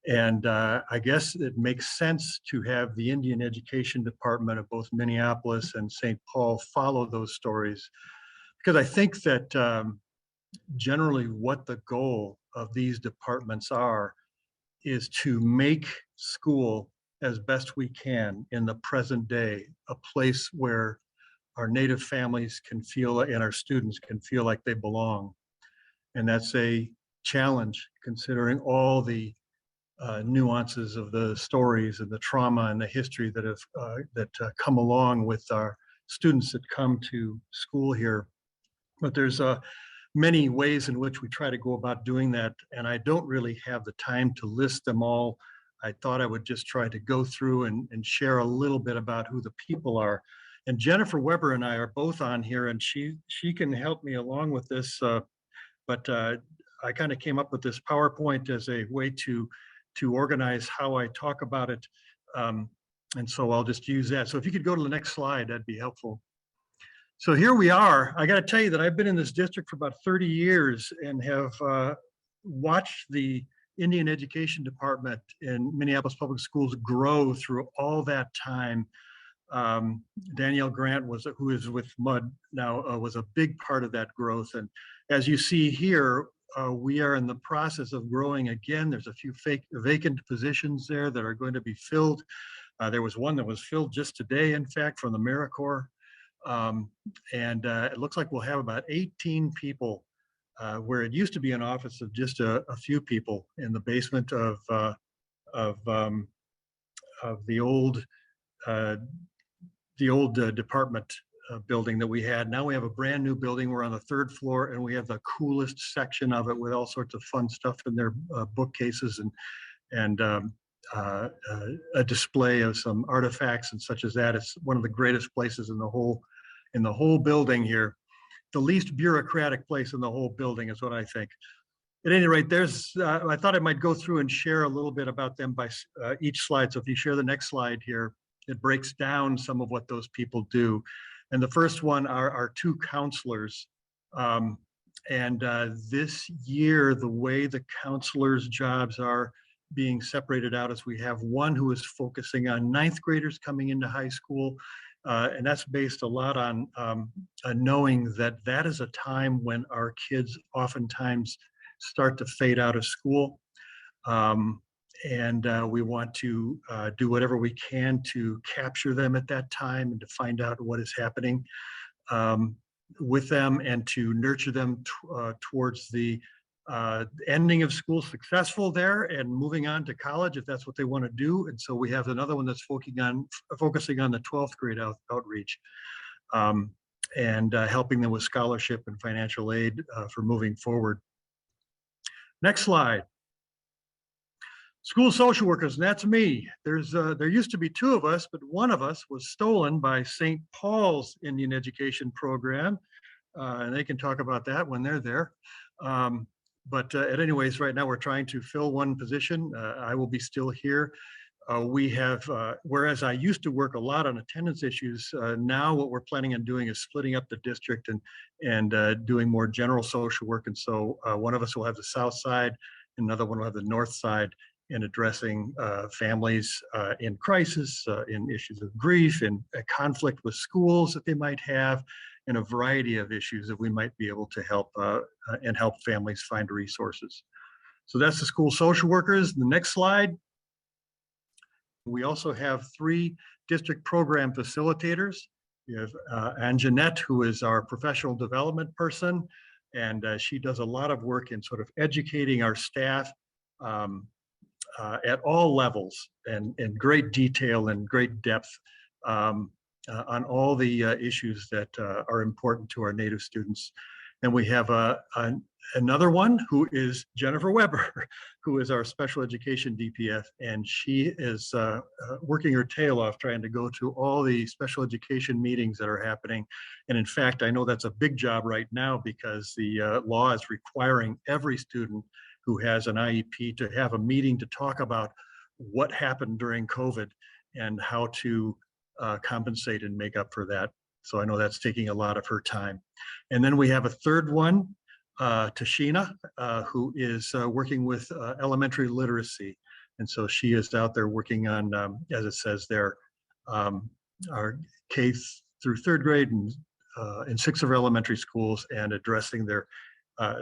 And I guess it makes sense to have the Indian Education Department of both Minneapolis and St. Paul follow those stories, because I think that generally what the goal of these departments are is to make school as best we can in the present day a place where our Native families can feel and our students can feel like they belong. And that's a challenge considering all the nuances of the stories and the trauma and the history that have come along with our students that come to school here. But there's many ways in which we try to go about doing that, and I don't really have the time to list them all. I thought I would just try to go through and share a little bit about who the people are. And Jennifer Weber and I are both on here, and she can help me along with this. But I kind of came up with this PowerPoint as a way to to organize how I talk about it. And so I'll just use that. So if you could go to the next slide, that'd be helpful. So here we are. I got to tell you that I've been in this district for about 30 years and have watched the Indian Education Department in Minneapolis Public Schools grow through all that time. Danielle Grant, who is with MUID now, was a big part of that growth. And as you see here, we are in the process of growing again. There's a few vacant positions there that are going to be filled. There was one that was filled just today, in fact, from the AmeriCorps. And it looks like we'll have about 18 people where it used to be an office of just a few people in the basement of the old department building that we had. Now we have a brand new building. We're on the 3rd floor, and we have the coolest section of it with all sorts of fun stuff in there, bookcases and a display of some artifacts and such as that. It's one of the greatest places in the whole building here. The least bureaucratic place in the whole building is what I think. At any rate, I thought I might go through and share a little bit about them by each slide. So if you share the next slide here, it breaks down some of what those people do. And the first one are our 2 counselors. This year, the way the counselors' jobs are being separated out is we have one who is focusing on 9th graders coming into high school. And that's based a lot on knowing that that is a time when our kids oftentimes start to fade out of school. We want to do whatever we can to capture them at that time and to find out what is happening with them and to nurture them towards the ending of school successful there and moving on to college if that's what they want to do. And so we have another one that's focusing on the 12th grade outreach and helping them with scholarship and financial aid for moving forward. Next slide. School social workers, and that's me. There used to be 2 of us, but one of us was stolen by St. Paul's Indian Education Program, and they can talk about that when they're there. Anyways, right now we're trying to fill one position. I will be still here. We have, whereas I used to work a lot on attendance issues, now what we're planning on doing is splitting up the district and doing more general social work. And so one of us will have the south side, another one will have the north side, in addressing families in crisis, in issues of grief, in a conflict with schools that they might have, and a variety of issues that we might be able to help and help families find resources. So that's the school social workers. The next slide. We also have 3 district program facilitators. We have Anjanette, who is our professional development person, and she does a lot of work in sort of educating our staff at all levels and in great detail and great depth on all the issues that are important to our Native students. And we have another one who is Jennifer Weber, who is our special education DPF, and she is working her tail off trying to go to all the special education meetings that are happening. And in fact, I know that's a big job right now because the law is requiring every student who has an IEP to have a meeting to talk about what happened during COVID and how to compensate and make up for that. So I know that's taking a lot of her time. And then we have a third one, Tashina, who is working with elementary literacy. And so she is out there working on, as it says there, our K through 3rd grade and in 6 of our elementary schools and addressing their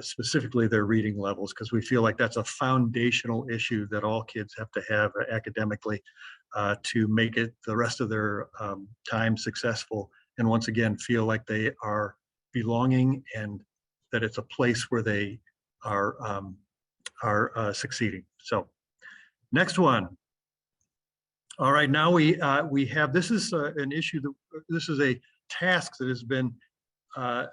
specifically their reading levels, because we feel like that's a foundational issue that all kids have to have academically to make it the rest of their time successful. And once again, feel like they are belonging and that it's a place where they are succeeding. So next one. All right, now we have, this is an issue that, this is a task that has been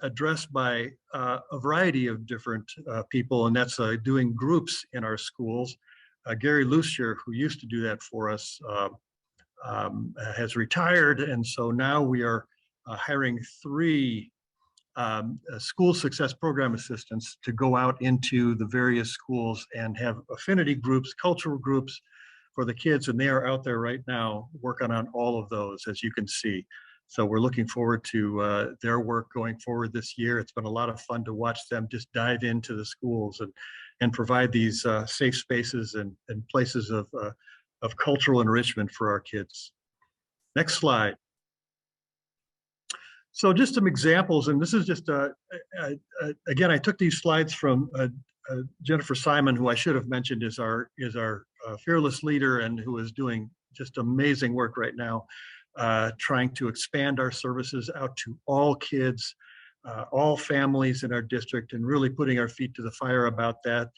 addressed by a variety of different people, and that's doing groups in our schools. Gary Lucier, who used to do that for us, has retired, and so now we are hiring 3 school success program assistants to go out into the various schools and have affinity groups, cultural groups for the kids. And they are out there right now working on all of those, as you can see. So we're looking forward to their work going forward this year. It's been a lot of fun to watch them just dive into the schools and provide these safe spaces and places of cultural enrichment for our kids. Next slide. So just some examples, and this is just, again, I took these slides from Jennifer Simon, who I should have mentioned is our fearless leader and who is doing just amazing work right now, trying to expand our services out to all kids, all families in our district, and really putting our feet to the fire about that.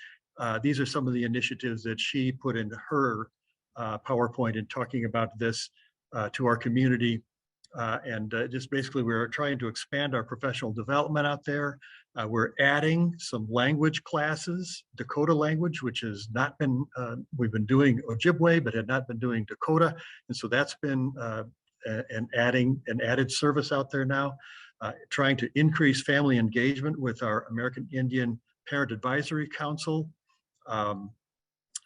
These are some of the initiatives that she put into her PowerPoint in talking about this to our community. Just basically, we're trying to expand our professional development out there. We're adding some language classes, Dakota language, which has not been, we've been doing Ojibwe, but had not been doing Dakota. And so that's been an added service out there now. Trying to increase family engagement with our American Indian Parent Advisory Council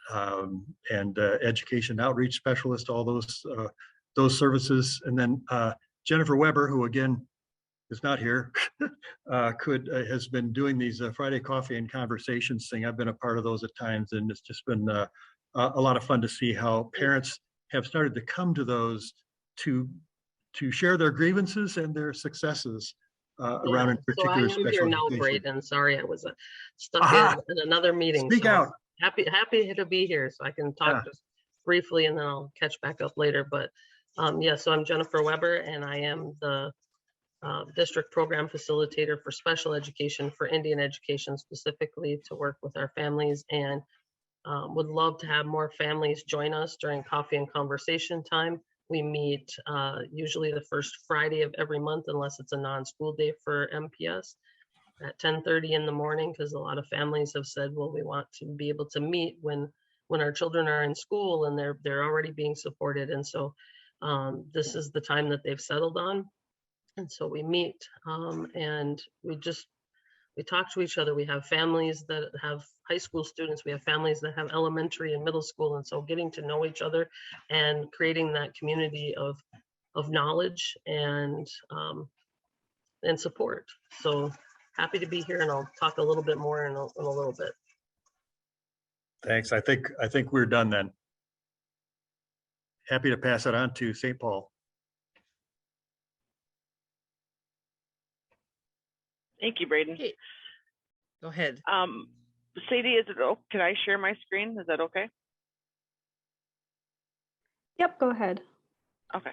and education outreach specialist, all those services. And then Jennifer Weber, who again is not here, has been doing these Friday Coffee and Conversations thing. I've been a part of those at times, and it's just been a lot of fun to see how parents have started to come to those to share their grievances and their successes around in particular so I am special here now, education. Braden. Sorry, I was stuck in another meeting. Speak out. Happy to be here, so I can talk just briefly, and then I'll catch back up later. But yeah, so I'm Jennifer Weber, and I am the district program facilitator for special education for Indian education, specifically to work with our families, and would love to have more families join us during coffee and conversation time. We meet usually the first Friday of every month, unless it's a non-school day for MPS, at 10:30 in the morning, because a lot of families have said, well, we want to be able to meet when our children are in school and they're already being supported. And so this is the time that they've settled on. And so we meet and we talk to each other. We have families that have high school students. We have families that have elementary and middle school. And so getting to know each other and creating that community of knowledge and support. So happy to be here, and I'll talk a little bit more in a little bit. Thanks. I think we're done then. Happy to pass it on to St. Paul. Thank you, Braden. Okay. Go ahead. Sadie, can I share my screen? Is that okay? Yep, go ahead. Okay.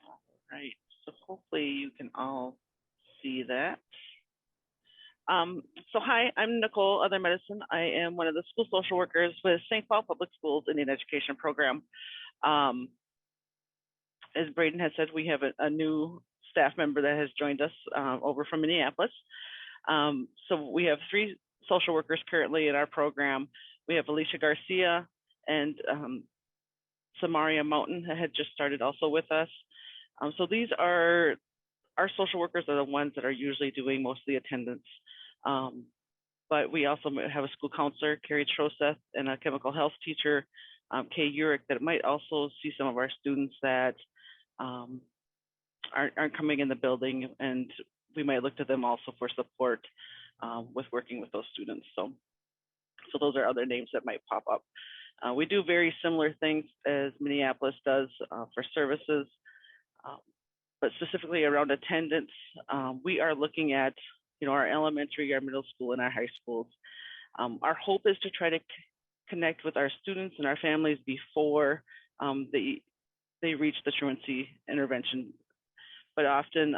All right. So hopefully you can all see that. So hi, I'm Nicole, Other Medicine. I am one of the school social workers with St. Paul Public Schools Indian Education Program. As Braden has said, we have a new staff member that has joined us over from Minneapolis. So we have 3 social workers currently in our program. We have Alicia Garcia and Samaria Mountain that had just started also with us. So these are, our social workers are the ones that are usually doing most of the attendance. But we also have a school counselor, Carrie Troseth, and a chemical health teacher, Kay Urick, that might also see some of our students that aren't coming in the building, and we might look to them also for support with working with those students. So those are other names that might pop up. We do very similar things as Minneapolis does for services, but specifically around attendance, we are looking at our elementary, our middle school, and our high schools. Our hope is to try to connect with our students and our families before they reach the truancy intervention. But often,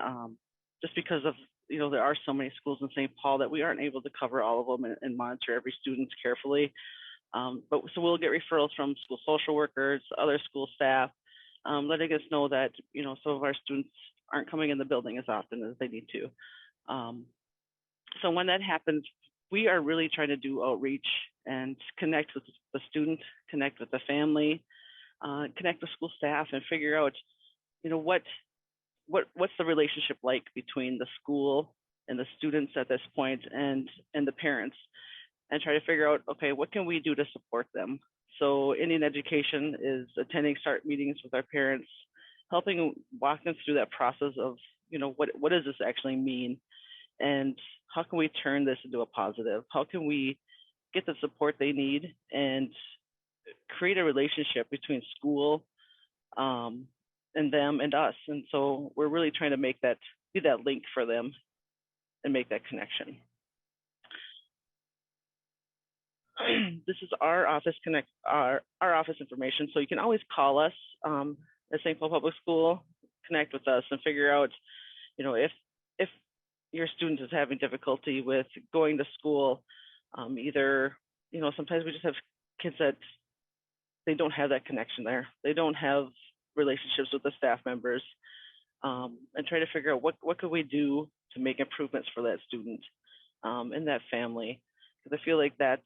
just because of, there are so many schools in St. Paul that we aren't able to cover all of them and monitor every student carefully. So we'll get referrals from school social workers, other school staff, letting us know that, some of our students aren't coming in the building as often as they need to. So when that happens, we are really trying to do outreach and connect with the student, connect with the family, connect with school staff, and figure out, you know, what's the relationship like between the school and the students at this point and the parents, and try to figure out, okay, what can we do to support them? So Indian education is attending START meetings with our parents, helping walk them through that process of, you know, what does this actually mean? And how can we turn this into a positive? How can we get the support they need and create a relationship between school and them and us? And so we're really trying to make that, be that link for them and make that connection. This is our office our office information. So you can always call us at St. Paul Public School, connect with us and figure out, you know, if your student is having difficulty with going to school, either, you know, sometimes we just have kids that they don't have that connection there. They don't have relationships with the staff members, and try to figure out what could we do to make improvements for that student and that family. Because I feel like that's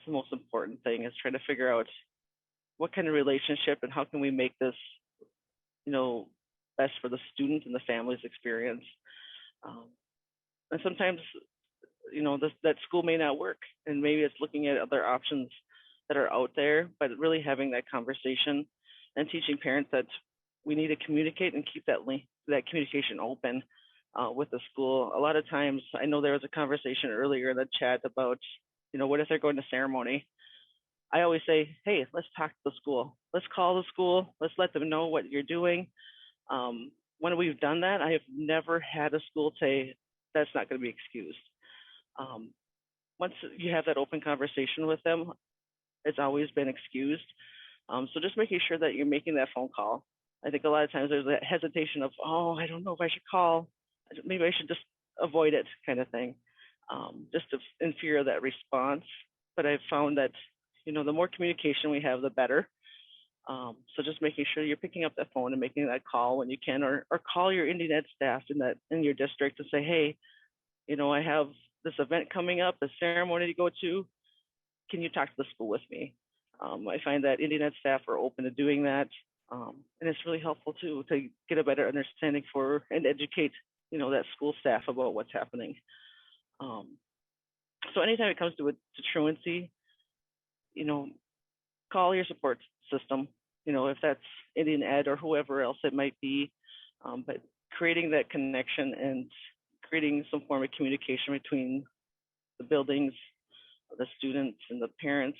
the most important thing, is trying to figure out what kind of relationship and how can we make this, you know, best for the student and the family's experience. And sometimes, you know, that school may not work, and maybe it's looking at other options that are out there, but really having that conversation and teaching parents that we need to communicate and keep that communication open with the school. A lot of times, I know there was a conversation earlier in the chat about, you know, what if they're going to ceremony? I always say, hey, let's talk to the school. Let's call the school. Let's let them know what you're doing. When we've done that, I have never had a school say, that's not going to be excused. Once you have that open conversation with them, it's always been excused. So just making sure that you're making that phone call. I think a lot of times there's that hesitation of, oh, I don't know if I should call. Maybe I should just avoid it, kind of thing, just in fear of that response. But I've found that, you know, the more communication we have, the better. So just making sure you're picking up that phone and making that call when you can, or call your Indian Ed staff in your district and say, hey, you know, I have this event coming up, a ceremony to go to. Can you talk to the school with me? I find that Indian Ed staff are open to doing that. And it's really helpful too, to get a better understanding for and educate, you know, that school staff about what's happening. So anytime it comes to truancy, you know, call your support system, you know, if that's Indian Ed or whoever else it might be, but creating that connection and creating some form of communication between the buildings, the students and the parents,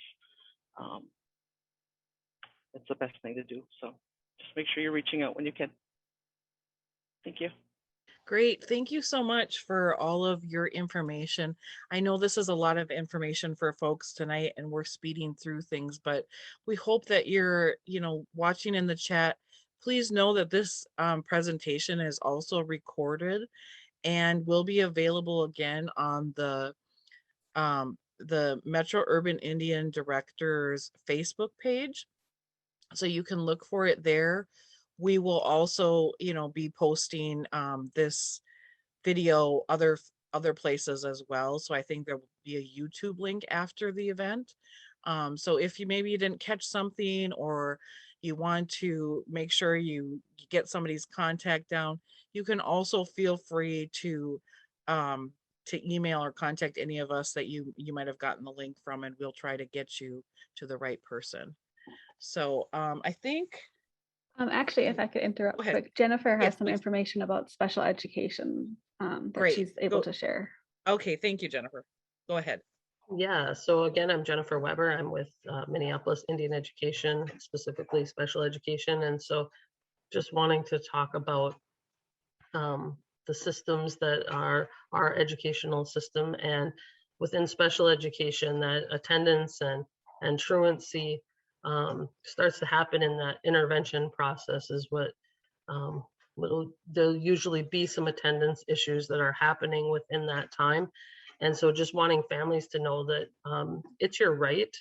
it's the best thing to do. So just make sure you're reaching out when you can. Thank you. Great. Thank you so much for all of your information. I know this is a lot of information for folks tonight and we're speeding through things, but we hope that you're, you know, watching in the chat. Please know that this presentation is also recorded and will be available again on the Metro Urban Indian Director's Facebook page. So you can look for it there. We will also, you know, be posting this video other places as well. So I think there will be a YouTube link after the event. So if you maybe you didn't catch something, or you want to make sure you get somebody's contact down, you can also feel free to email or contact any of us that you might have gotten the link from, and we'll try to get you to the right person. So I think actually, if I could interrupt quick, Jennifer has Yes, some please. information about special education that Great. she's able to share. Okay, thank you, Jennifer. Go ahead. Yeah, so again, I'm Jennifer Weber. I'm with Minneapolis Indian Education, specifically special education. And so just wanting to talk about the systems that are our educational system, and within special education, that attendance and truancy starts to happen in that intervention process is what there'll usually be some attendance issues that are happening within that time. And so just wanting families to know that it's your right,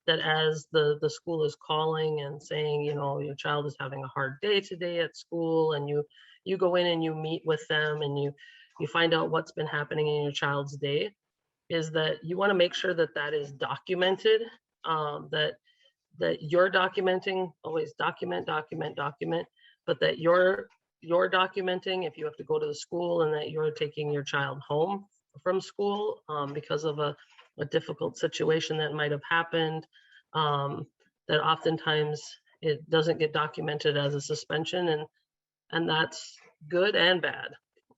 that as the school is calling and saying, you know, your child is having a hard day today at school, and you go in and you meet with them and you find out what's been happening in your child's day, is that you want to make sure that that is documented, that that you're documenting, always document, but that you're documenting if you have to go to the school and that you're taking your child home from school because of a difficult situation that might have happened, that oftentimes it doesn't get documented as a suspension, and that's good and bad.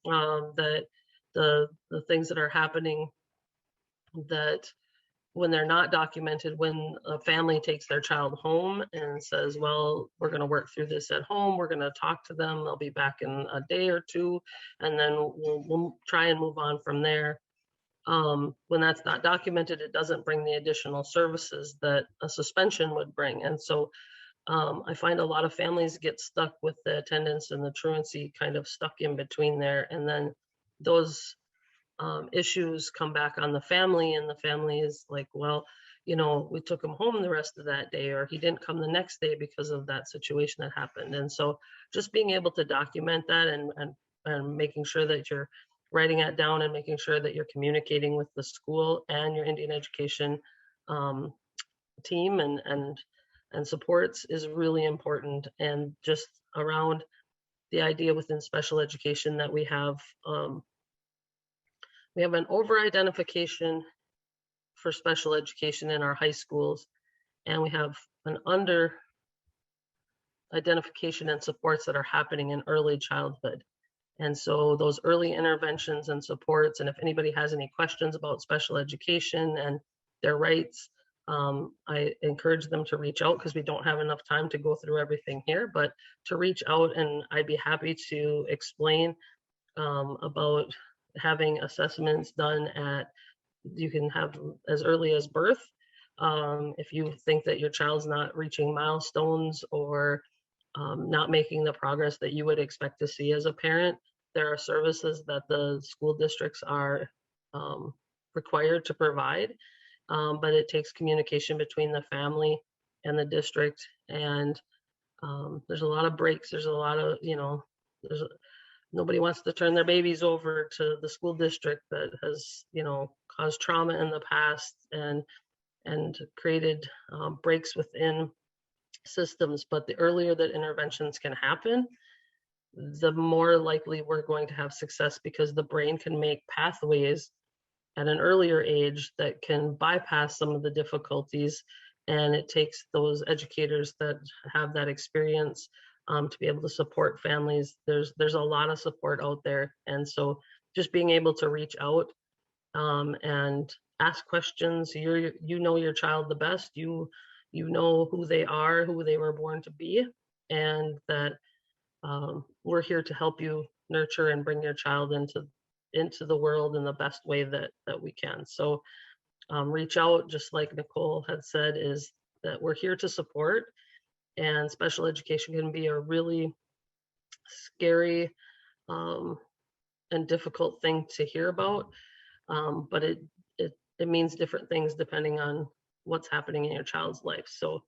That the things that are happening, that when they're not documented, when a family takes their child home and says, well, we're going to work through this at home, we're going to talk to them, they'll be back in a day or two, and then we'll try and move on from there. When that's not documented, it doesn't bring the additional services that a suspension would bring. And so I find a lot of families get stuck with the attendance and the truancy kind of stuck in between there. And then those issues come back on the family, and the family is like, well, you know, we took him home the rest of that day, or he didn't come the next day because of that situation that happened. And so just being able to document that and making sure that you're writing it down and making sure that you're communicating with the school and your Indian education team and supports is really important. And just around the idea within special education that we have an over-identification for special education in our high schools, and we have an under-identification and supports that are happening in early childhood. And so those early interventions and supports, and if anybody has any questions about special education and their rights, I encourage them to reach out, because we don't have enough time to go through everything here, but to reach out, and I'd be happy to explain about having assessments done you can have as early as birth. If you think that your child's not reaching milestones or not making the progress that you would expect to see as a parent, there are services that the school districts are required to provide. But it takes communication between the family and the district. And there's a lot of breaks. There's a lot of, nobody wants to turn their babies over to the school district that has, caused trauma in the past and created breaks within systems. But the earlier that interventions can happen, the more likely we're going to have success, because the brain can make pathways at an earlier age that can bypass some of the difficulties. And it takes those educators that have that experience to be able to support families. There's a lot of support out there. And so just being able to reach out and ask questions. You know your child the best. You know who they are, who they were born to be, and that we're here to help you nurture and bring your child into the world in the best way that we can. So reach out, just like Nicole had said, is that we're here to support. And special education can be a really scary and difficult thing to hear about, but it means different things depending on what's happening in your child's life. So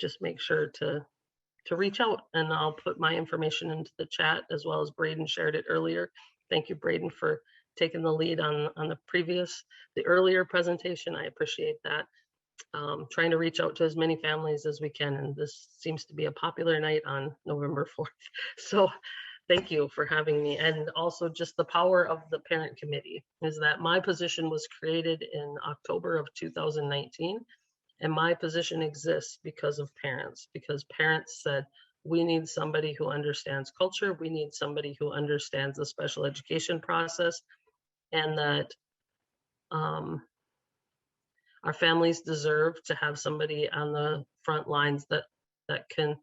just make sure to reach out, and I'll put my information into the chat, as well as Braden shared it earlier. Thank you, Braden, for taking the lead on the earlier presentation. I appreciate that. Trying to reach out to as many families as we can, and this seems to be a popular night on November 4th. So thank you for having me. And also just the power of the parent committee is that my position was created in October of 2019, and my position exists because of parents, because parents said, we need somebody who understands culture, we need somebody who understands the special education process, and that our families deserve to have somebody on the front lines that can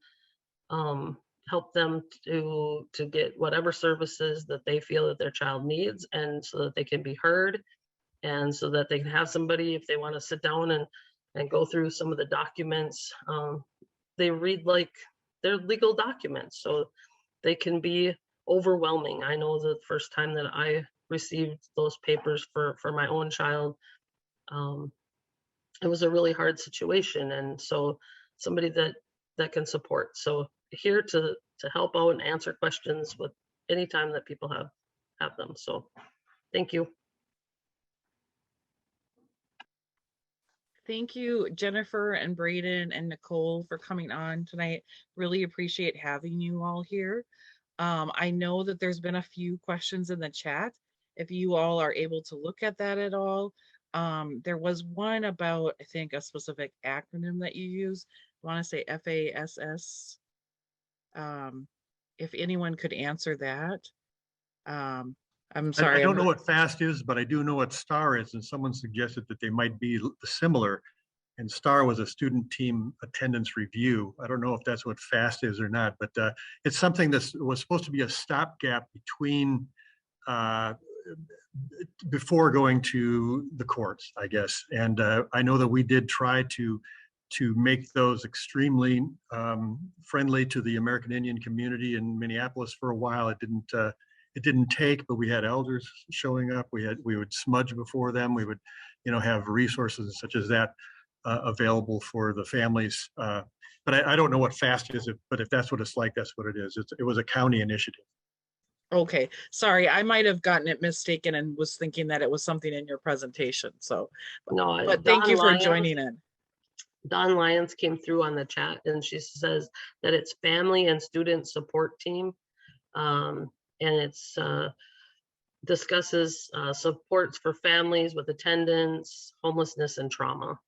help them to get whatever services that they feel that their child needs, and so that they can be heard, and so that they can have somebody, if they want to sit down and go through some of the documents, they read like they're legal documents, so they can be overwhelming. I know the first time that I received those papers for my own child, it was a really hard situation. And so somebody that can support. So here to help out and answer questions with any time that people have them. So thank you. Thank you, Jennifer and Braden and Nicole, for coming on tonight. Really appreciate having you all here. I know that there's been a few questions in the chat. If you all are able to look at that at all. There was one about, I think, a specific acronym that you use. I want to say FASS. If anyone could answer that. I'm sorry. I don't know what FAST is, but I do know what STAR is, and someone suggested that they might be similar. And STAR was a student team attendance review. I don't know if that's what FAST is or not, but it's something that was supposed to be a stopgap between before going to the courts, I guess. And I know that we did try to make those extremely friendly to the American Indian community in Minneapolis for a while. It didn't take, but we had elders showing up. We would smudge before them. We would, have resources such as that available for the families. But I don't know what FAST is, but if that's what it's like, that's what it is. It was a county initiative. Okay, sorry, I might have gotten it mistaken and was thinking that it was something in your presentation. So, No, but thank you for joining in. Dawn Lyons came through on the chat and she says that it's family and student support team. And it's discusses supports for families with attendance, homelessness, and trauma.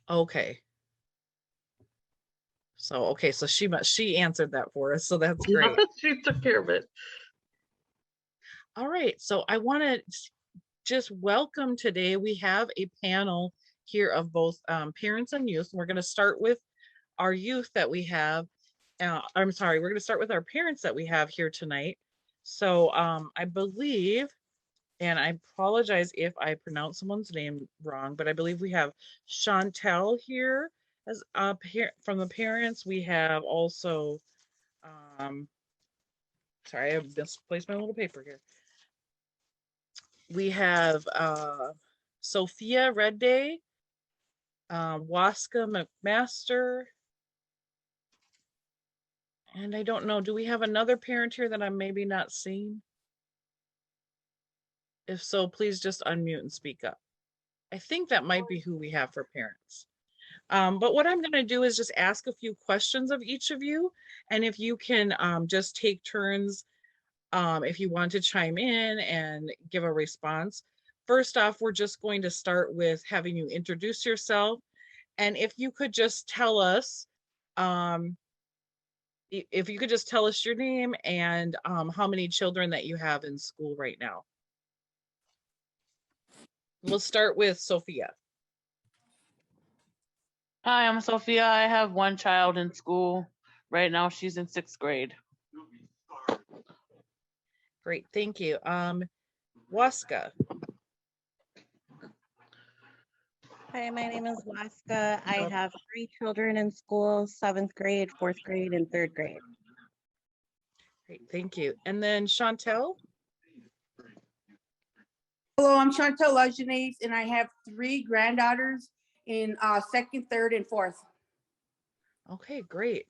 Okay. So, so she answered that for us. So that's great. She took care of it. All right. So I want to just welcome today. We have a panel here of both parents and youth. We're going to start with our youth that we have. I'm sorry, we're going to start with our parents that we have here tonight. So I believe, and I apologize if I pronounce someone's name wrong, but I believe we have Chantel here as from the parents. We have also, sorry, I misplaced my little paper here. We have Sophia Redday, Waska McMaster, and I don't know, do we have another parent here that I'm maybe not seeing? If so, please just unmute and speak up. I think that might be who we have for parents. But what I'm going to do is just ask a few questions of each of you. And if you can just take turns, if you want to chime in and give a response. First off, we're just going to start with having you introduce yourself. And if you could just tell us, if you could just tell us your name and how many children that you have in school right now. We'll start with Sophia. Hi, I'm Sophia. I have one child in school. Right now, she's in 6th grade. Great, thank you. Waska. Hi, my name is Waska. I have 3 children in school, 7th grade, 4th grade, and 3rd grade. Great, thank you. And then Chantel. Hello, I'm Chantel Lajeunesse, and I have 3 granddaughters in 2nd, 3rd, and 4th. Okay, great.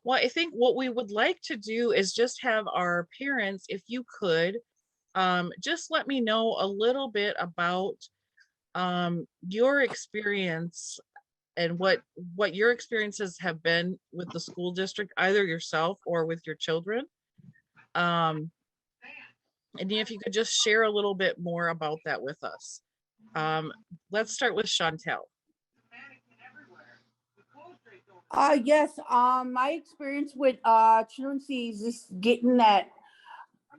Well, I think what we would like to do is just have our parents, if you could, just let me know a little bit about your experience and what your experiences have been with the school district, either yourself or with your children. And if you could just share a little bit more about that with us. Let's start with Chantel. Yes, my experience with truancy is just getting that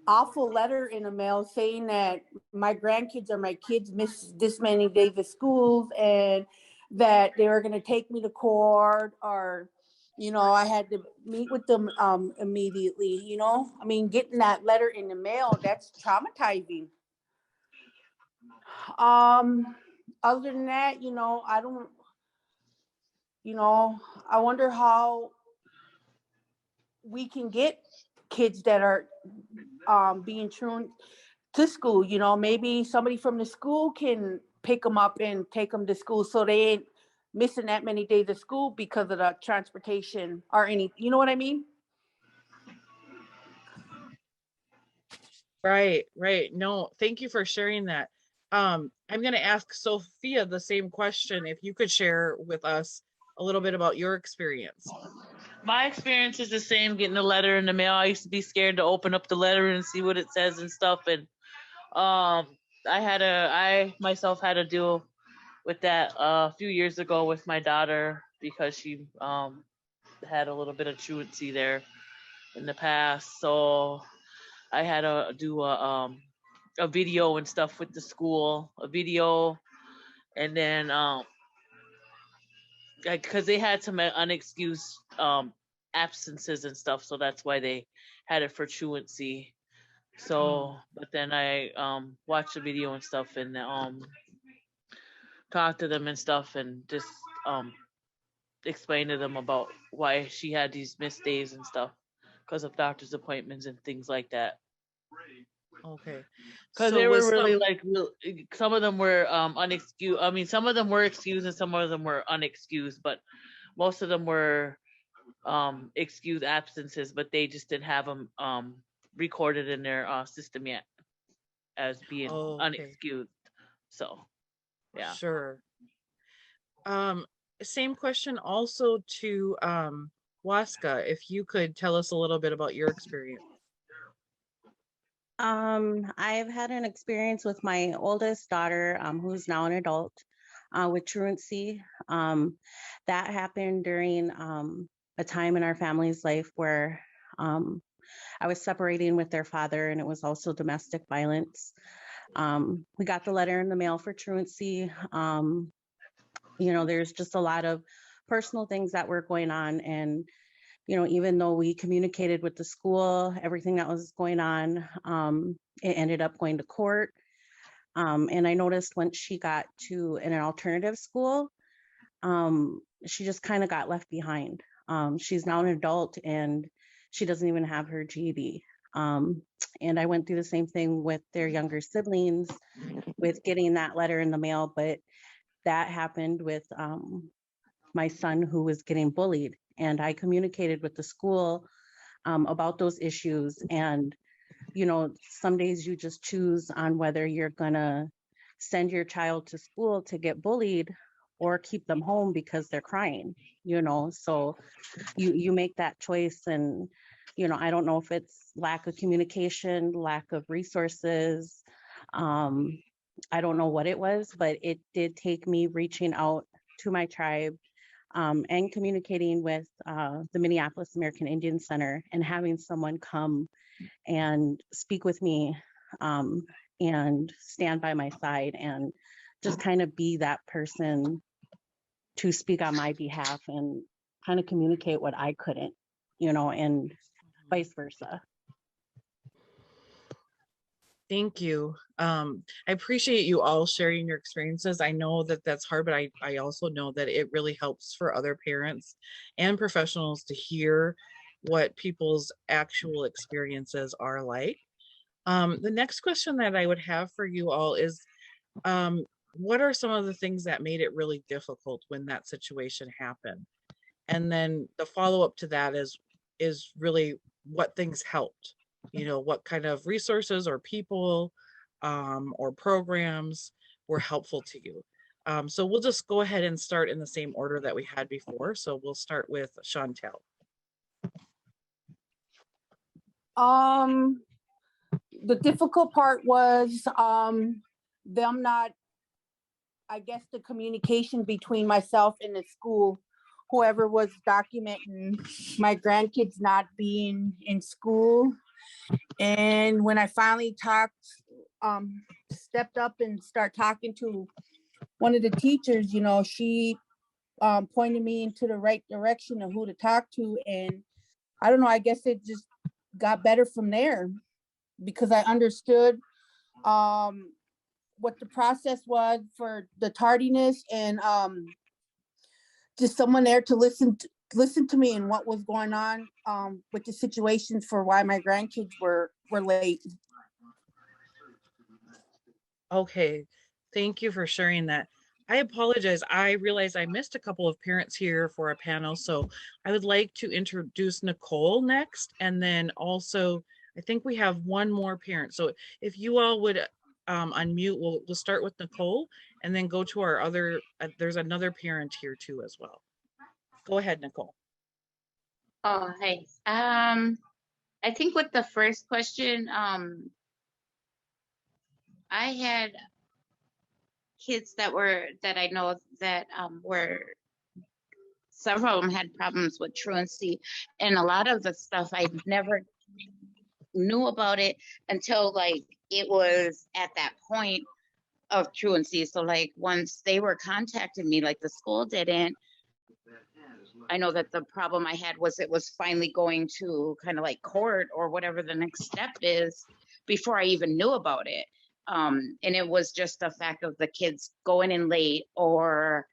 awful letter in the mail saying that my grandkids or my kids missed this many days of schools and that they were going to take me to court, or I had to meet with them immediately. I mean, getting that letter in the mail, that's traumatizing. Other than that, I don't, I wonder how we can get kids that are being truant to school. Maybe somebody from the school can pick them up and take them to school so they ain't missing that many days of school because of the transportation or any, you know what I mean? Right. No, thank you for sharing that. I'm going to ask Sophia the same question. If you could share with us a little bit about your experience. My experience is the same, getting a letter in the mail. I used to be scared to open up the letter and see what it says and stuff. And I myself had to deal with that a few years ago with my daughter because she had a little bit of truancy there in the past. So I had to do a video and stuff with the school, a video, and then because they had some unexcused absences and stuff, so that's why they had it for truancy. So, but then I watched the video and stuff and talked to them and stuff and just explained to them about why she had these missed days and stuff because of doctor's appointments and things like that. Okay. Because they were really like, some of them were unexcused. I mean, some of them were excused and some of them were unexcused, but most of them were excused absences, but they just didn't have them recorded in their system yet as being unexcused. So, yeah. Sure. Same question also to Waska, if you could tell us a little bit about your experience. I've had an experience with my oldest daughter, who's now an adult, with truancy. That happened during a time in our family's life where I was separating with their father, and it was also domestic violence. We got the letter in the mail for truancy. You know, there's just a lot of personal things that were going on, and you know, even though we communicated with the school, everything that was going on, it ended up going to court. And I noticed once she got to an alternative school, she just kind of got left behind. She's now an adult and she doesn't even have her GED. And I went through the same thing with their younger siblings with getting that letter in the mail, but that happened with my son who was getting bullied. And I communicated with the school about those issues. And, you know, some days you just choose on whether you're gonna send your child to school to get bullied or keep them home because they're crying, you know, so you make that choice. And, you know, I don't know if it's lack of communication, lack of resources. I don't know what it was, but it did take me reaching out to my tribe and communicating with the Minneapolis American Indian Center and having someone come and speak with me and stand by my side and just kind of be that person to speak on my behalf and kind of communicate what I couldn't, you know, and vice versa. Thank you. I appreciate you all sharing your experiences. I know that that's hard, but I also know that it really helps for other parents and professionals to hear what people's actual experiences are like. The next question that I would have for you all is, what are some of the things that made it really difficult when that situation happened? And then the follow-up to that is really what things helped. You know, what kind of resources or people or programs were helpful to you. So we'll just go ahead and start in the same order that we had before. So we'll start with Chantel. The difficult part was them not, I guess, the communication between myself and the school, whoever was documenting my grandkids not being in school. And when I finally stepped up and start talking to one of the teachers, you know, she pointed me into the right direction of who to talk to. And I don't know, I guess it just got better from there because I understood what the process was for the tardiness and just someone there to listen to me and what was going on with the situation for why my grandkids were late. Okay, thank you for sharing that. I apologize. I realize I missed a couple of parents here for a panel, so I would like to introduce Nicole next, and then also I think we have one more parent. So if you all would unmute. We'll start with Nicole and then go to our other, there's another parent here too as well. Go ahead, Nicole. Oh, hey. I think with the first question, I had kids that I know that were, several of them had problems with truancy, and a lot of the stuff I never knew about it until like it was at that point of truancy. So like once they were contacting me, like the school didn't, I know that the problem I had was it was finally going to kind of like court or whatever the next step is before I even knew about it. And it was just the fact of the kids going in late or,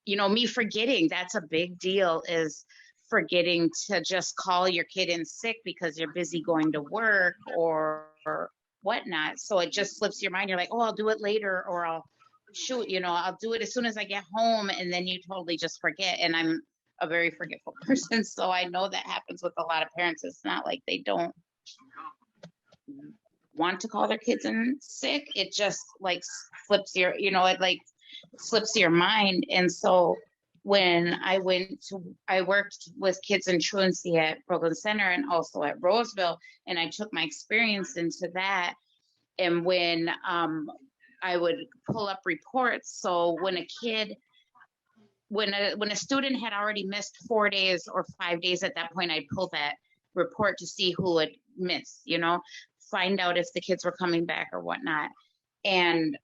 you know, me forgetting. That's a big deal, is forgetting to just call your kid in sick because you're busy going to work or whatnot. So it just slips your mind. You're like, oh, I'll do it later, or I'll shoot, you know, I'll do it as soon as I get home. And then you totally just forget. And I'm a very forgetful person. So I know that happens with a lot of parents. It's not like they don't want to call their kids in sick. It just like flips your, you know, it like slips your mind. And so when I worked with kids in truancy at Brooklyn Center and also at Roseville, and I took my experience into that. And when I would pull up reports. So when a kid, when a student had already missed 4 days or 5 days, at that point, I'd pull that report to see who had missed, you know, find out if the kids were coming back or whatnot. And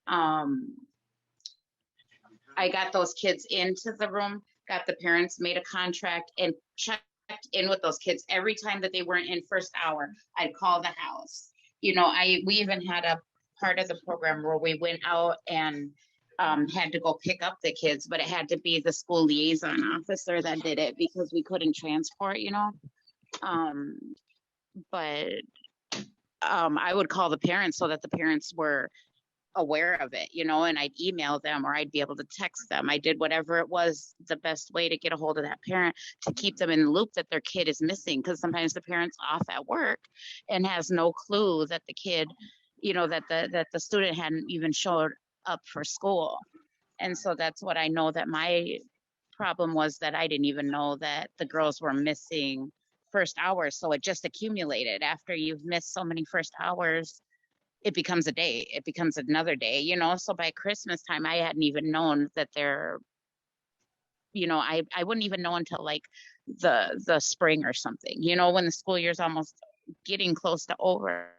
I got those kids into the room, got the parents, made a contract, and checked in with those kids every time that they weren't in first hour. I'd call the house. You know, we even had a part of the program where we went out and had to go pick up the kids, but it had to be the school liaison officer that did it because we couldn't transport, you know. But I would call the parents so that the parents were aware of it, you know, and I'd email them or I'd be able to text them. I did whatever it was the best way to get a hold of that parent to keep them in the loop that their kid is missing, because sometimes the parent's off at work and has no clue that the kid, you know, that the student hadn't even showed up for school. And so that's what I know that my problem was, that I didn't even know that the girls were missing first hours. So it just accumulated. After you've missed so many first hours, it becomes a day, it becomes another day, you know. So by Christmas time, I hadn't even known that they're, you know, I wouldn't even know until like the spring or something, you know, when the school year's almost getting close to over,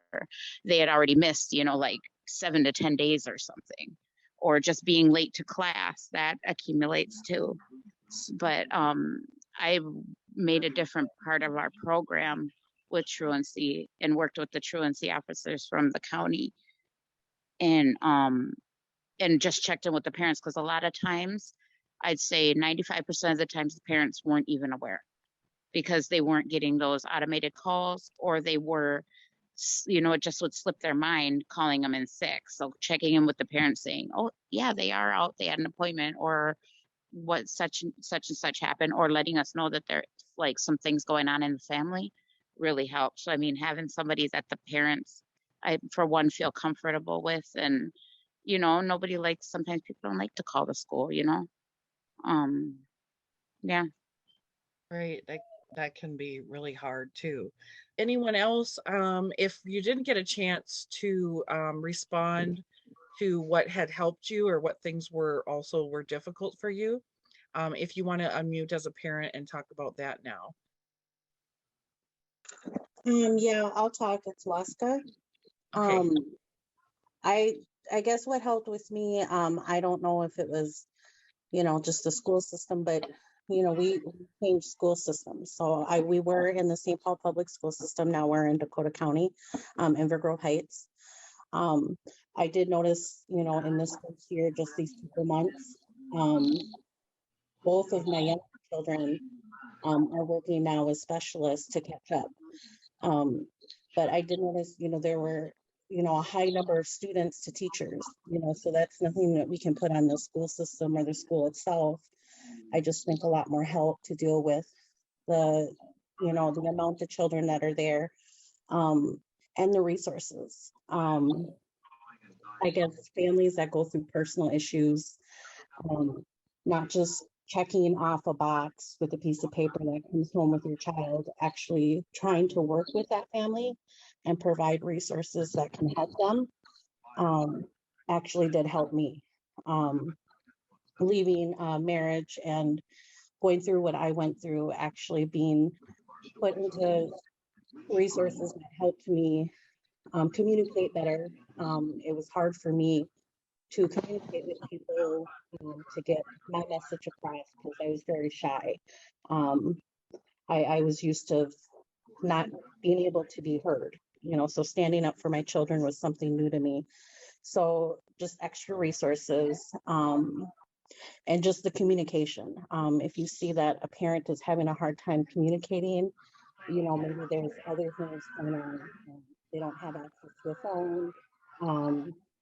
they had already missed, you know, like 7 to 10 days or something, or just being late to class, that accumulates too. But I made a different part of our program with truancy and worked with the truancy officers from the county, and just checked in with the parents, because a lot of times, I'd say 95% of the times, the parents weren't even aware because they weren't getting those automated calls, or they were, you know, it just would slip their mind calling them in sick. So checking in with the parents saying, oh yeah, they are out, they had an appointment, or what such and such happened, or letting us know that there's like some things going on in the family really helps. So, I mean, having somebody that the parents, I, for one, feel comfortable with, and, you know, nobody likes, sometimes people don't like to call the school, you know. Yeah. Right, that can be really hard too. Anyone else, if you didn't get a chance to respond to what had helped you or what things were difficult for you, if you want to unmute as a parent and talk about that now. Yeah, I'll talk. It's Waska. Okay. I guess what helped with me, I don't know if it was, you know, just the school system, but you know, we changed school systems. So we were in the St. Paul public school system. Now we're in Dakota County, Inver Grove Heights. I did notice, you know, in this first year, just these couple months, both of my young children are working now as specialists to catch up. But I did notice, you know, there were, you know, a high number of students to teachers, you know, so that's nothing that we can put on the school system or the school itself. I just think a lot more help to deal with the, you know, the amount of children that are there. and the resources. I guess families that go through personal issues, not just checking off a box with a piece of paper that comes home with your child, actually trying to work with that family and provide resources that can help them, actually did help me. Leaving marriage and going through what I went through, actually being put into resources that helped me communicate better. It was hard for me to communicate with people, to get my message across, because I was very shy. I was used to not being able to be heard, so standing up for my children was something new to me. So just extra resources, and just the communication. If you see that a parent is having a hard time communicating, maybe there's other things going on. They don't have access to a phone.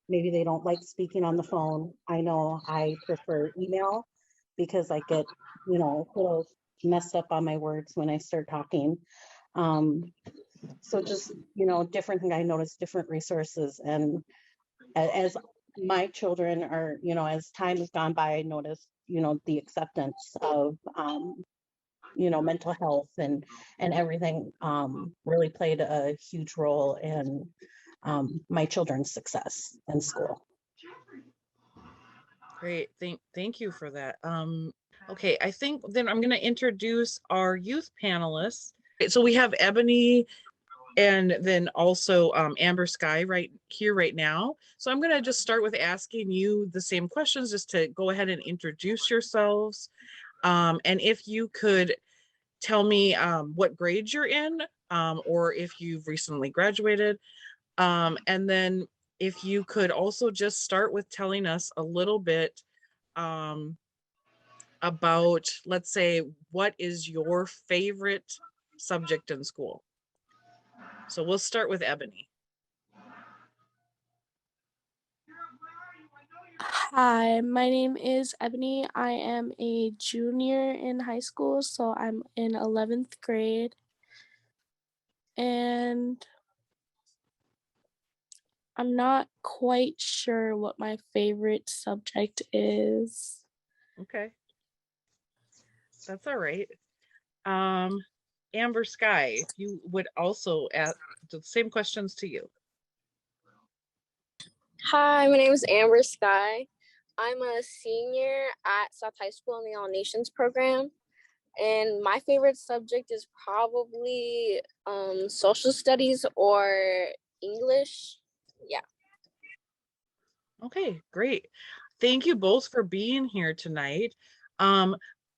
Maybe they don't like speaking on the phone. I know I prefer email because I get, a little messed up on my words when I start talking. So just, different thing, I noticed different resources. And as my children are, as time has gone by, I noticed, the acceptance of, mental health and everything, really played a huge role in my children's success in school. Great, thank you for that. Okay, I think then I'm going to introduce our youth panelists. So we have Ebony and then also Amber Sky right here right now. So I'm going to just start with asking you the same questions, just to go ahead and introduce yourselves. And if you could tell me what grade you're in, or if you've recently graduated. And then if you could also just start with telling us a little bit about, let's say, what is your favorite subject in school? So we'll start with Ebony. Hi, my name is Ebony. I am a junior in high school, so I'm in 11th grade. And I'm not quite sure what my favorite subject is. Okay. That's all right. Amber Sky, if you would also ask the same questions to you. Hi, my name is Amber Sky. I'm a senior at South High School in the All Nations program. And my favorite subject is probably social studies or English. Yeah. Okay, great. Thank you both for being here tonight.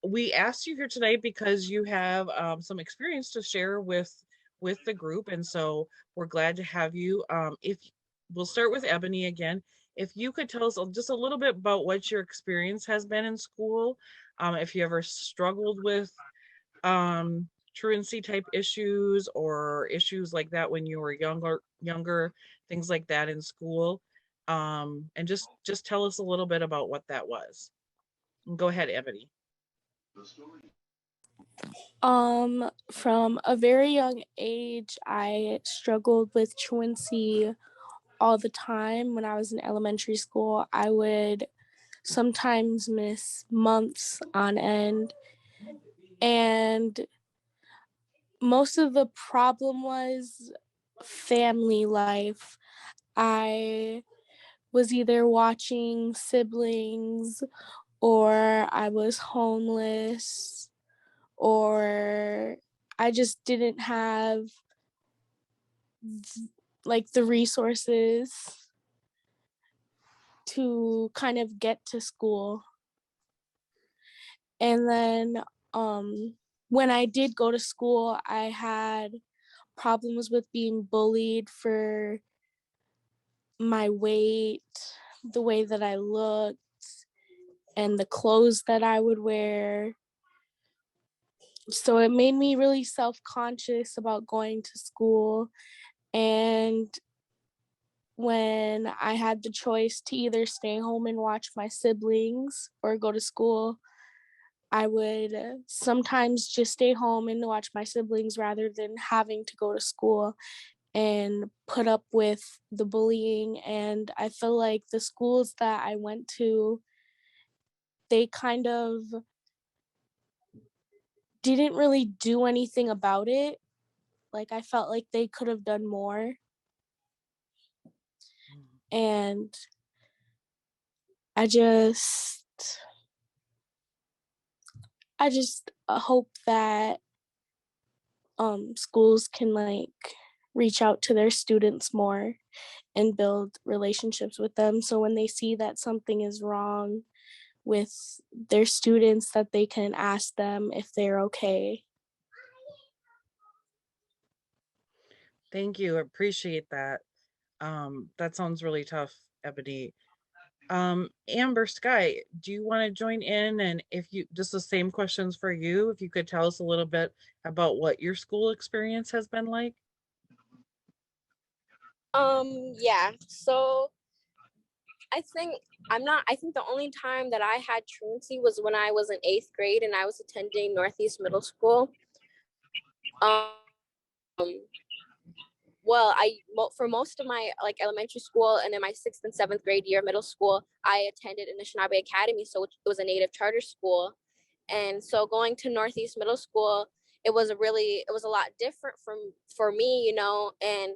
We asked you here tonight because you have some experience to share with the group, and so we're glad to have you. If we'll start with Ebony again. If you could tell us just a little bit about what your experience has been in school, if you ever struggled with truancy type issues or issues like that when you were younger, things like that in school. And just tell us a little bit about what that was. Go ahead, Ebony. From a very young age, I struggled with truancy all the time. When I was in elementary school, I would sometimes miss months on end. And most of the problem was family life. I was either watching siblings, or I was homeless, or I just didn't have like the resources to kind of get to school. And then when I did go to school, I had problems with being bullied for my weight, the way that I looked, and the clothes that I would wear. So it made me really self-conscious about going to school. And when I had the choice to either stay home and watch my siblings or go to school, I would sometimes just stay home and watch my siblings rather than having to go to school. and put up with the bullying. And I feel like the schools that I went to, they kind of didn't really do anything about it. Like, I felt like they could have done more. And I just hope that schools can like reach out to their students more and build relationships with them, so when they see that something is wrong with their students, that they can ask them if they're okay. Thank you. Appreciate that. That sounds really tough, Ebony. Amber, Sky, do you want to join in? And if you, just the same questions for you, if you could tell us a little bit about what your school experience has been like. Yeah, so I think the only time that I had truancy was when I was in 8th grade and I was attending Northeast Middle School. Well, for most of my like elementary school and in my 6th and 7th grade year middle school, I attended Anishinaabe Academy, so it was a Native charter school. And so going to Northeast Middle School, it was a lot different for me, you know, and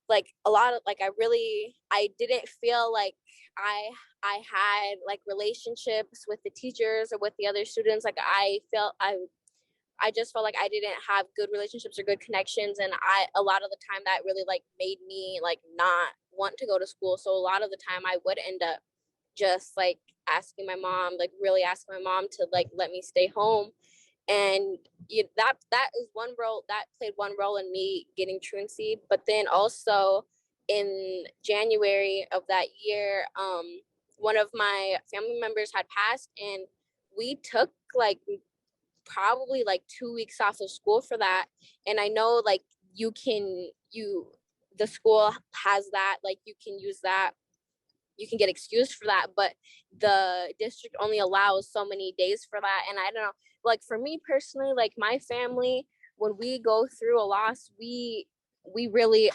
like a lot of like I didn't feel like I had like relationships with the teachers or with the other students. Like I just felt like I didn't have good relationships or good connections, and a lot of the time that really like made me like not want to go to school. So a lot of the time I would end up just like asking my mom, like really asking my mom to like let me stay home. And that played one role in me getting truancy. But then also in January of that year, one of my family members had passed, and we took like probably like 2 weeks off of school for that. And I know like the school has that, like you can use that, you can get excused for that, but the district only allows so many days for that. And I don't know, like for me personally, like my family, when we go through a loss, we really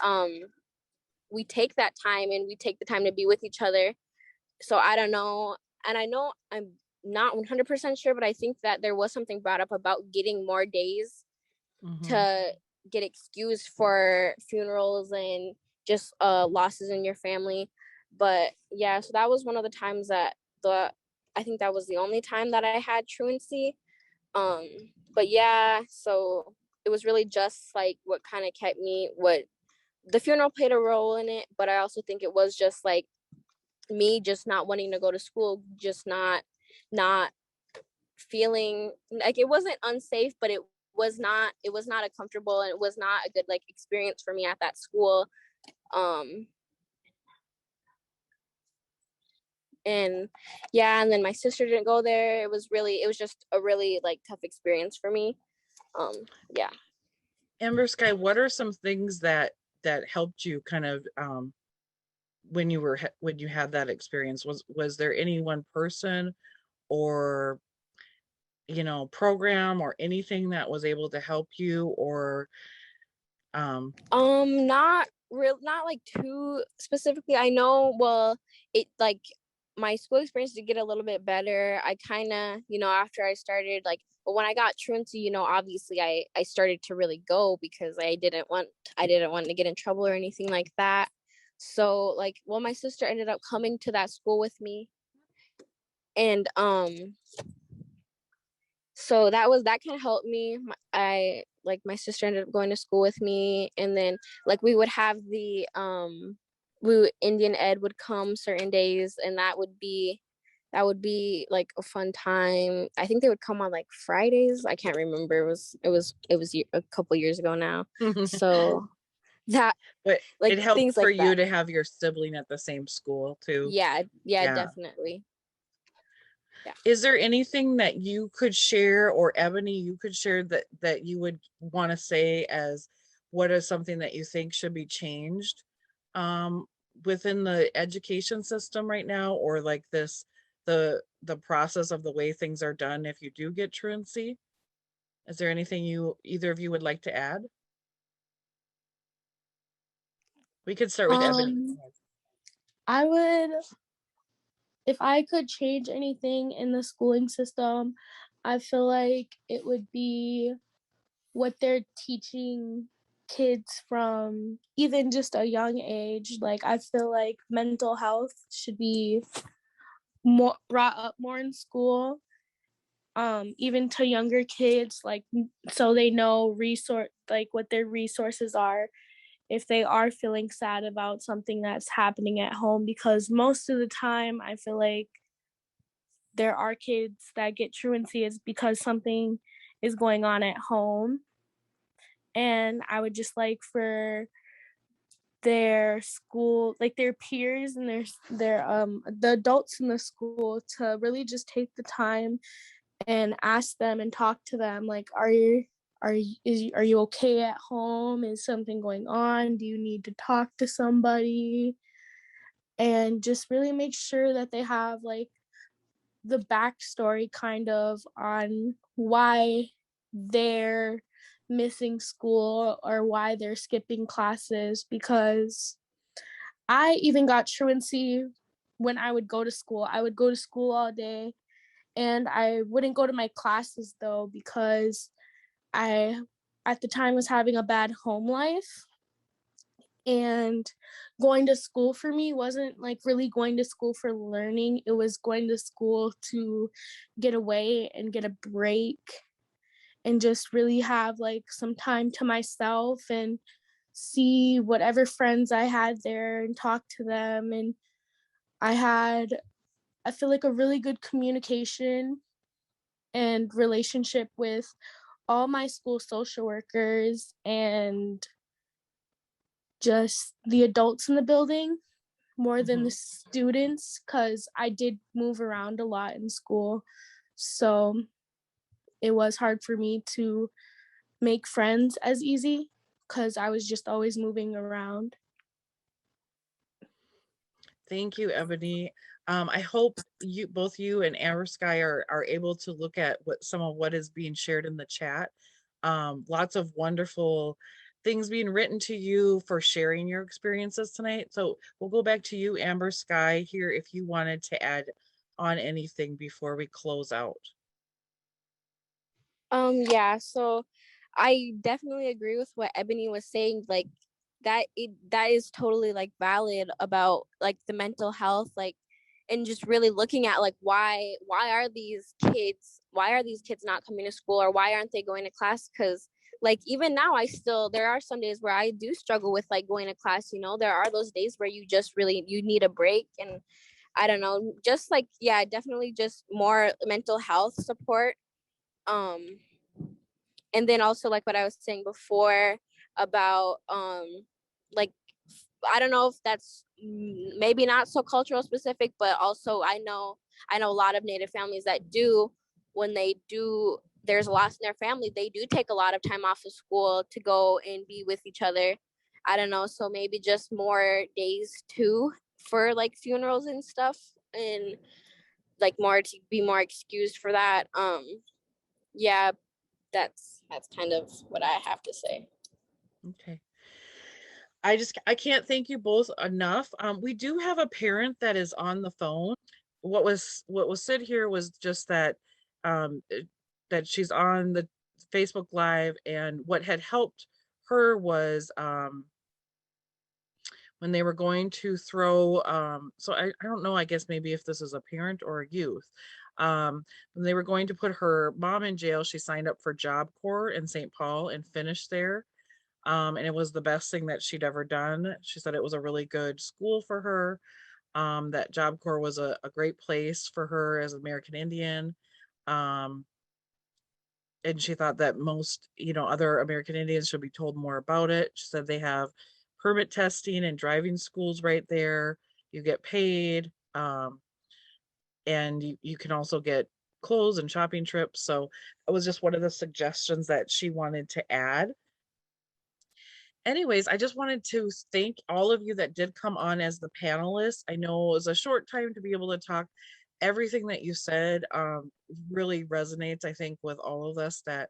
we take that time, and we take the time to be with each other. So I don't know, and I know I'm not 100% sure, but I think that there was something brought up about getting more days to get excused for funerals and just losses in your family. But yeah, so that was one of the times that I think that was the only time that I had truancy. But yeah, so it was really just like what kind of kept me, what the funeral played a role in it, but I also think it was just like me just not wanting to go to school, just not feeling like it wasn't unsafe, but it was not a comfortable, and it was not a good like experience for me at that school. And yeah, and then my sister didn't go there. It was just a really like tough experience for me. Yeah. Amber, Sky, what are some things that helped you kind of when you had that experience? Was there any one person or program or anything that was able to help you, or not like too specifically. I know, well, it like my school experience did get a little bit better. I kind of, after I started like, but when I got truancy, obviously I started to really go, because I didn't want to get in trouble or anything like that. So like, well, my sister ended up coming to that school with me, and so that kind of helped me. My sister ended up going to school with me, and then like we would have the Indian Ed would come certain days, and that would be like a fun time. I think they would come on like Fridays. I can't remember. It was a couple years ago now. So that, but like, it helped things for like you that. to have your sibling at the same school too. Yeah, definitely. Yeah. Is there anything that you could share, or Ebony, you could share that you would want to say as what is something that you think should be changed within the education system right now, or like the process of the way things are done if you do get truancy? Is there anything either of you would like to add? We could start with Ebony. I would, if I could change anything in the schooling system, I feel like it would be what they're teaching kids from even just a young age. Like, I feel like mental health should be more brought up more in school, even to younger kids, like, so they know what their resources are if they are feeling sad about something that's happening at home, because most of the time I feel like there are kids that get truancy is because something is going on at home. And I would just like for their school, like their peers and their the adults in the school to really just take the time and ask them and talk to them, like, are you okay at home? Is something going on? Do you need to talk to somebody? And just really make sure that they have like the backstory kind of on why they're missing school or why they're skipping classes, because I even got truancy when I would go to school. I would go to school all day and I wouldn't go to my classes though, because I at the time was having a bad home life, and going to school for me wasn't like really going to school for learning. It was going to school to get away and get a break and just really have like some time to myself and see whatever friends I had there and talk to them. And I feel like a really good communication and relationship with all my school social workers and just the adults in the building more than the students, because I did move around a lot in school. So it was hard for me to make friends as easy because I was just always moving around. Thank you, Ebony. I hope both you and Amber Sky are able to look at some of what is being shared in the chat. Lots of wonderful things being written to you for sharing your experiences tonight. So we'll go back to you, Amber Sky, here if you wanted to add on anything before we close out. Yeah, so I definitely agree with what Ebony was saying, like that is totally like valid about like the mental health, like, and just really looking at like why are these kids not coming to school, or why aren't they going to class? Because like even now there are some days where I do struggle with like going to class, you know. There are those days where you just really need a break, and I don't know, just like, yeah, definitely just more mental health support. And then also like what I was saying before about like, I don't know if that's maybe not so cultural specific, but also I know a lot of Native families that do, when there's a loss in their family, they do take a lot of time off of school to go and be with each other. I don't know, so maybe just more days too for like funerals and stuff, and like more to be more excused for that. Yeah, that's kind of what I have to say. Okay. I can't thank you both enough. We do have a parent that is on the phone. What was said here was just that that she's on the Facebook Live, and what had helped her was when they were going to throw so I don't know, I guess maybe if this is a parent or a youth. When they were going to put her mom in jail, she signed up for Job Corps in St. Paul and finished there. And it was the best thing that she'd ever done. She said it was a really good school for her. That Job Corps was a great place for her as an American Indian. And she thought that most, other American Indians should be told more about it. She said they have permit testing and driving schools right there. You get paid. And you can also get clothes and shopping trips. So it was just one of the suggestions that she wanted to add. Anyways, I just wanted to thank all of you that did come on as the panelists. I know it was a short time to be able to talk. Everything that you said really resonates, I think, with all of us that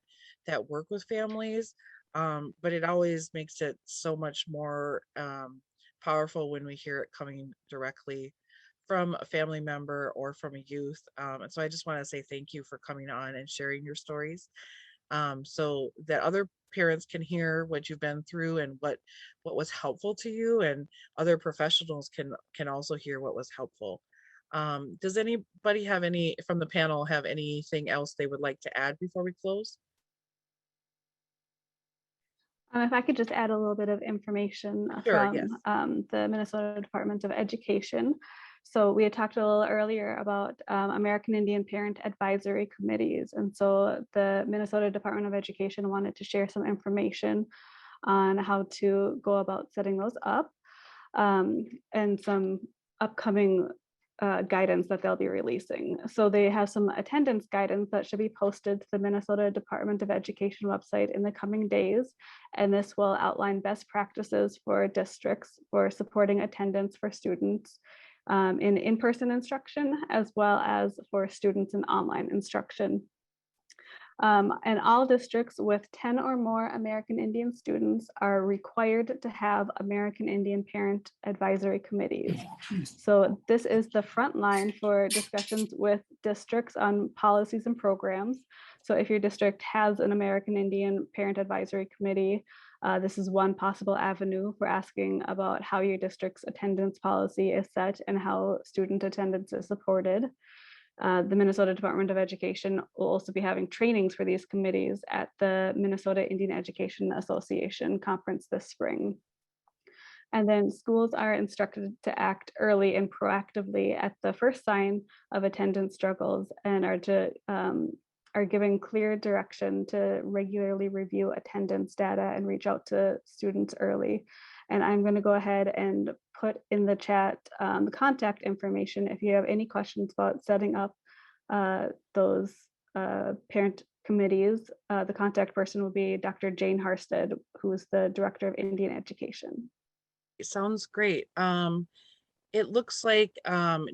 work with families. But it always makes it so much more powerful when we hear it coming directly from a family member or from a youth. And so I just want to say thank you for coming on and sharing your stories, so that other parents can hear what you've been through and what was helpful to you, and other professionals can also hear what was helpful. Does anybody have any from the panel have anything else they would like to add before we close? If I could just add a little bit of information Sure, from yes. the Minnesota Department of Education. So we had talked a little earlier about American Indian Parent Advisory Committees. And so the Minnesota Department of Education wanted to share some information on how to go about setting those up, and some upcoming guidance that they'll be releasing. So they have some attendance guidance that should be posted to the Minnesota Department of Education website in the coming days. And this will outline best practices for districts for supporting attendance for students in in-person instruction, as well as for students in online instruction. And all districts with 10 or more American Indian students are required to have American Indian Parent Advisory Committees. So this is the front line for discussions with districts on policies and programs. So if your district has an American Indian Parent Advisory Committee, this is one possible avenue for asking about how your district's attendance policy is set and how student attendance is supported. The Minnesota Department of Education will also be having trainings for these committees at the Minnesota Indian Education Association conference this spring. And then schools are instructed to act early and proactively at the first sign of attendance struggles, and are given clear direction to regularly review attendance data and reach out to students early. And I'm going to go ahead and put in the chat the contact information if you have any questions about setting up those parent committees. The contact person will be Dr. Jane Harsted, who is the Director of Indian Education. It sounds great. It looks like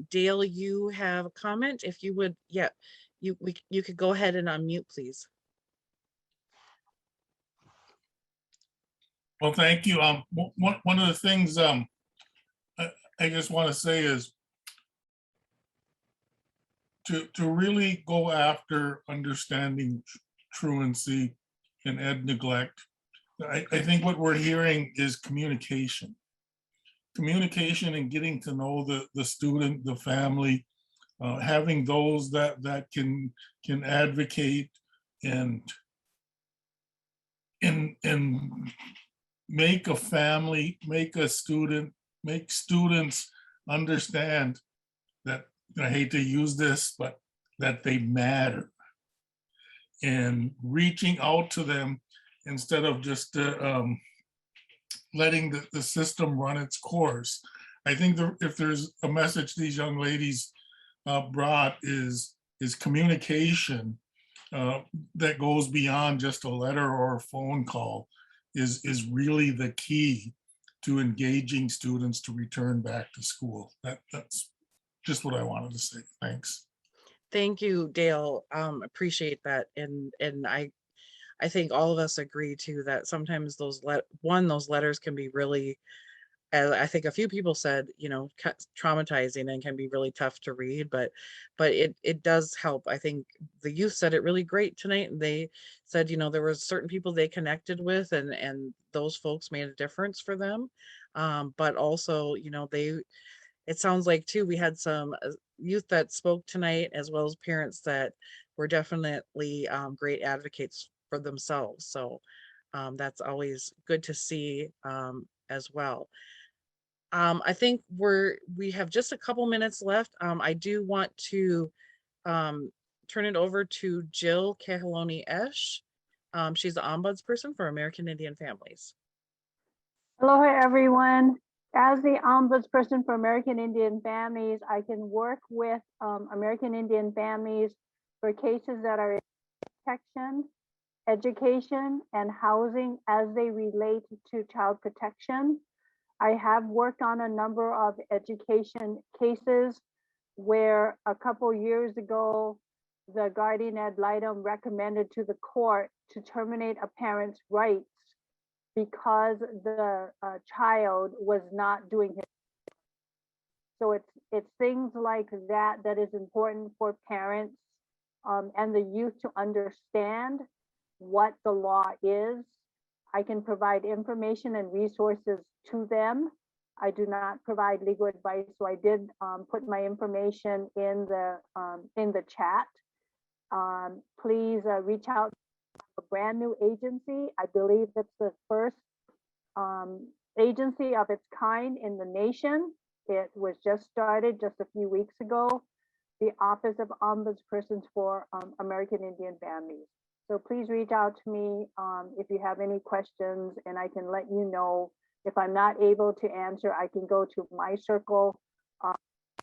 Dale, you have a comment. If you would, yeah, you could go ahead and unmute, please. Well, thank you. One of the things I just want to say is to really go after understanding truancy and ed neglect. I think what we're hearing is communication and getting to know the student, the family, having those that can advocate and make a family, make students understand that, I hate to use this, but that they matter, and reaching out to them instead of just letting the system run its course. I think if there's a message these young ladies brought is communication that goes beyond just a letter or a phone call is really the key to engaging students to return back to school. That's just what I wanted to say. Thanks. Thank you, Dale. Appreciate that. And I think all of us agree too that sometimes those letters can be really, I think a few people said, traumatizing and can be really tough to read, but it does help. I think the youth said it really great tonight. And they said, there were certain people they connected with, and those folks made a difference for them. But also, it sounds like too, we had some youth that spoke tonight, as well as parents that were definitely great advocates for themselves. So that's always good to see as well. I think we have just a couple minutes left. I do want to turn it over to Jill Cahaloni-Esch. She's the ombudsperson for American Indian Families. Aloha, everyone. As the ombudsperson for American Indian Families, I can work with American Indian families for cases that are in protection, education, and housing as they relate to child protection. I have worked on a number of education cases where a couple years ago, the guardian ad litem recommended to the court to terminate a parent's rights because the child was not doing his. So it's things like that that is important for parents and the youth to understand what the law is. I can provide information and resources to them. I do not provide legal advice, so I did put my information in the chat. Please reach out to a brand new agency. I believe it's the first agency of its kind in the nation. It was just started just a few weeks ago, the Office of Ombudspersons for American Indian Families. So please reach out to me if you have any questions, and I can let you know. If I'm not able to answer, I can go to my circle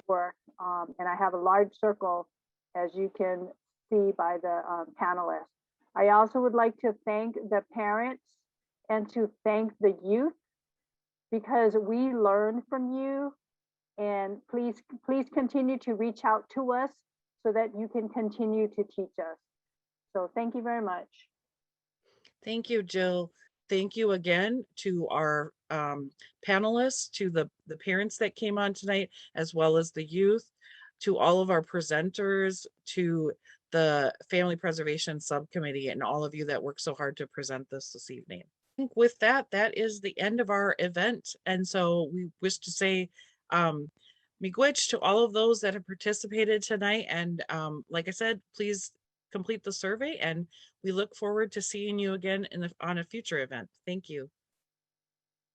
work, and I have a large circle, as you can see by the panelists. I also would like to thank the parents and to thank the youth, because we learn from you, and please continue to reach out to us so that you can continue to teach us. So thank you very much. Thank you, Jill. Thank you again to our panelists, to the parents that came on tonight, as well as the youth, to all of our presenters, to the Family Preservation Subcommittee, and all of you that worked so hard to present this evening. With that, that is the end of our event. And so we wish to say miigwech to all of those that have participated tonight. And like I said, please complete the survey, and we look forward to seeing you again on a future event. Thank you.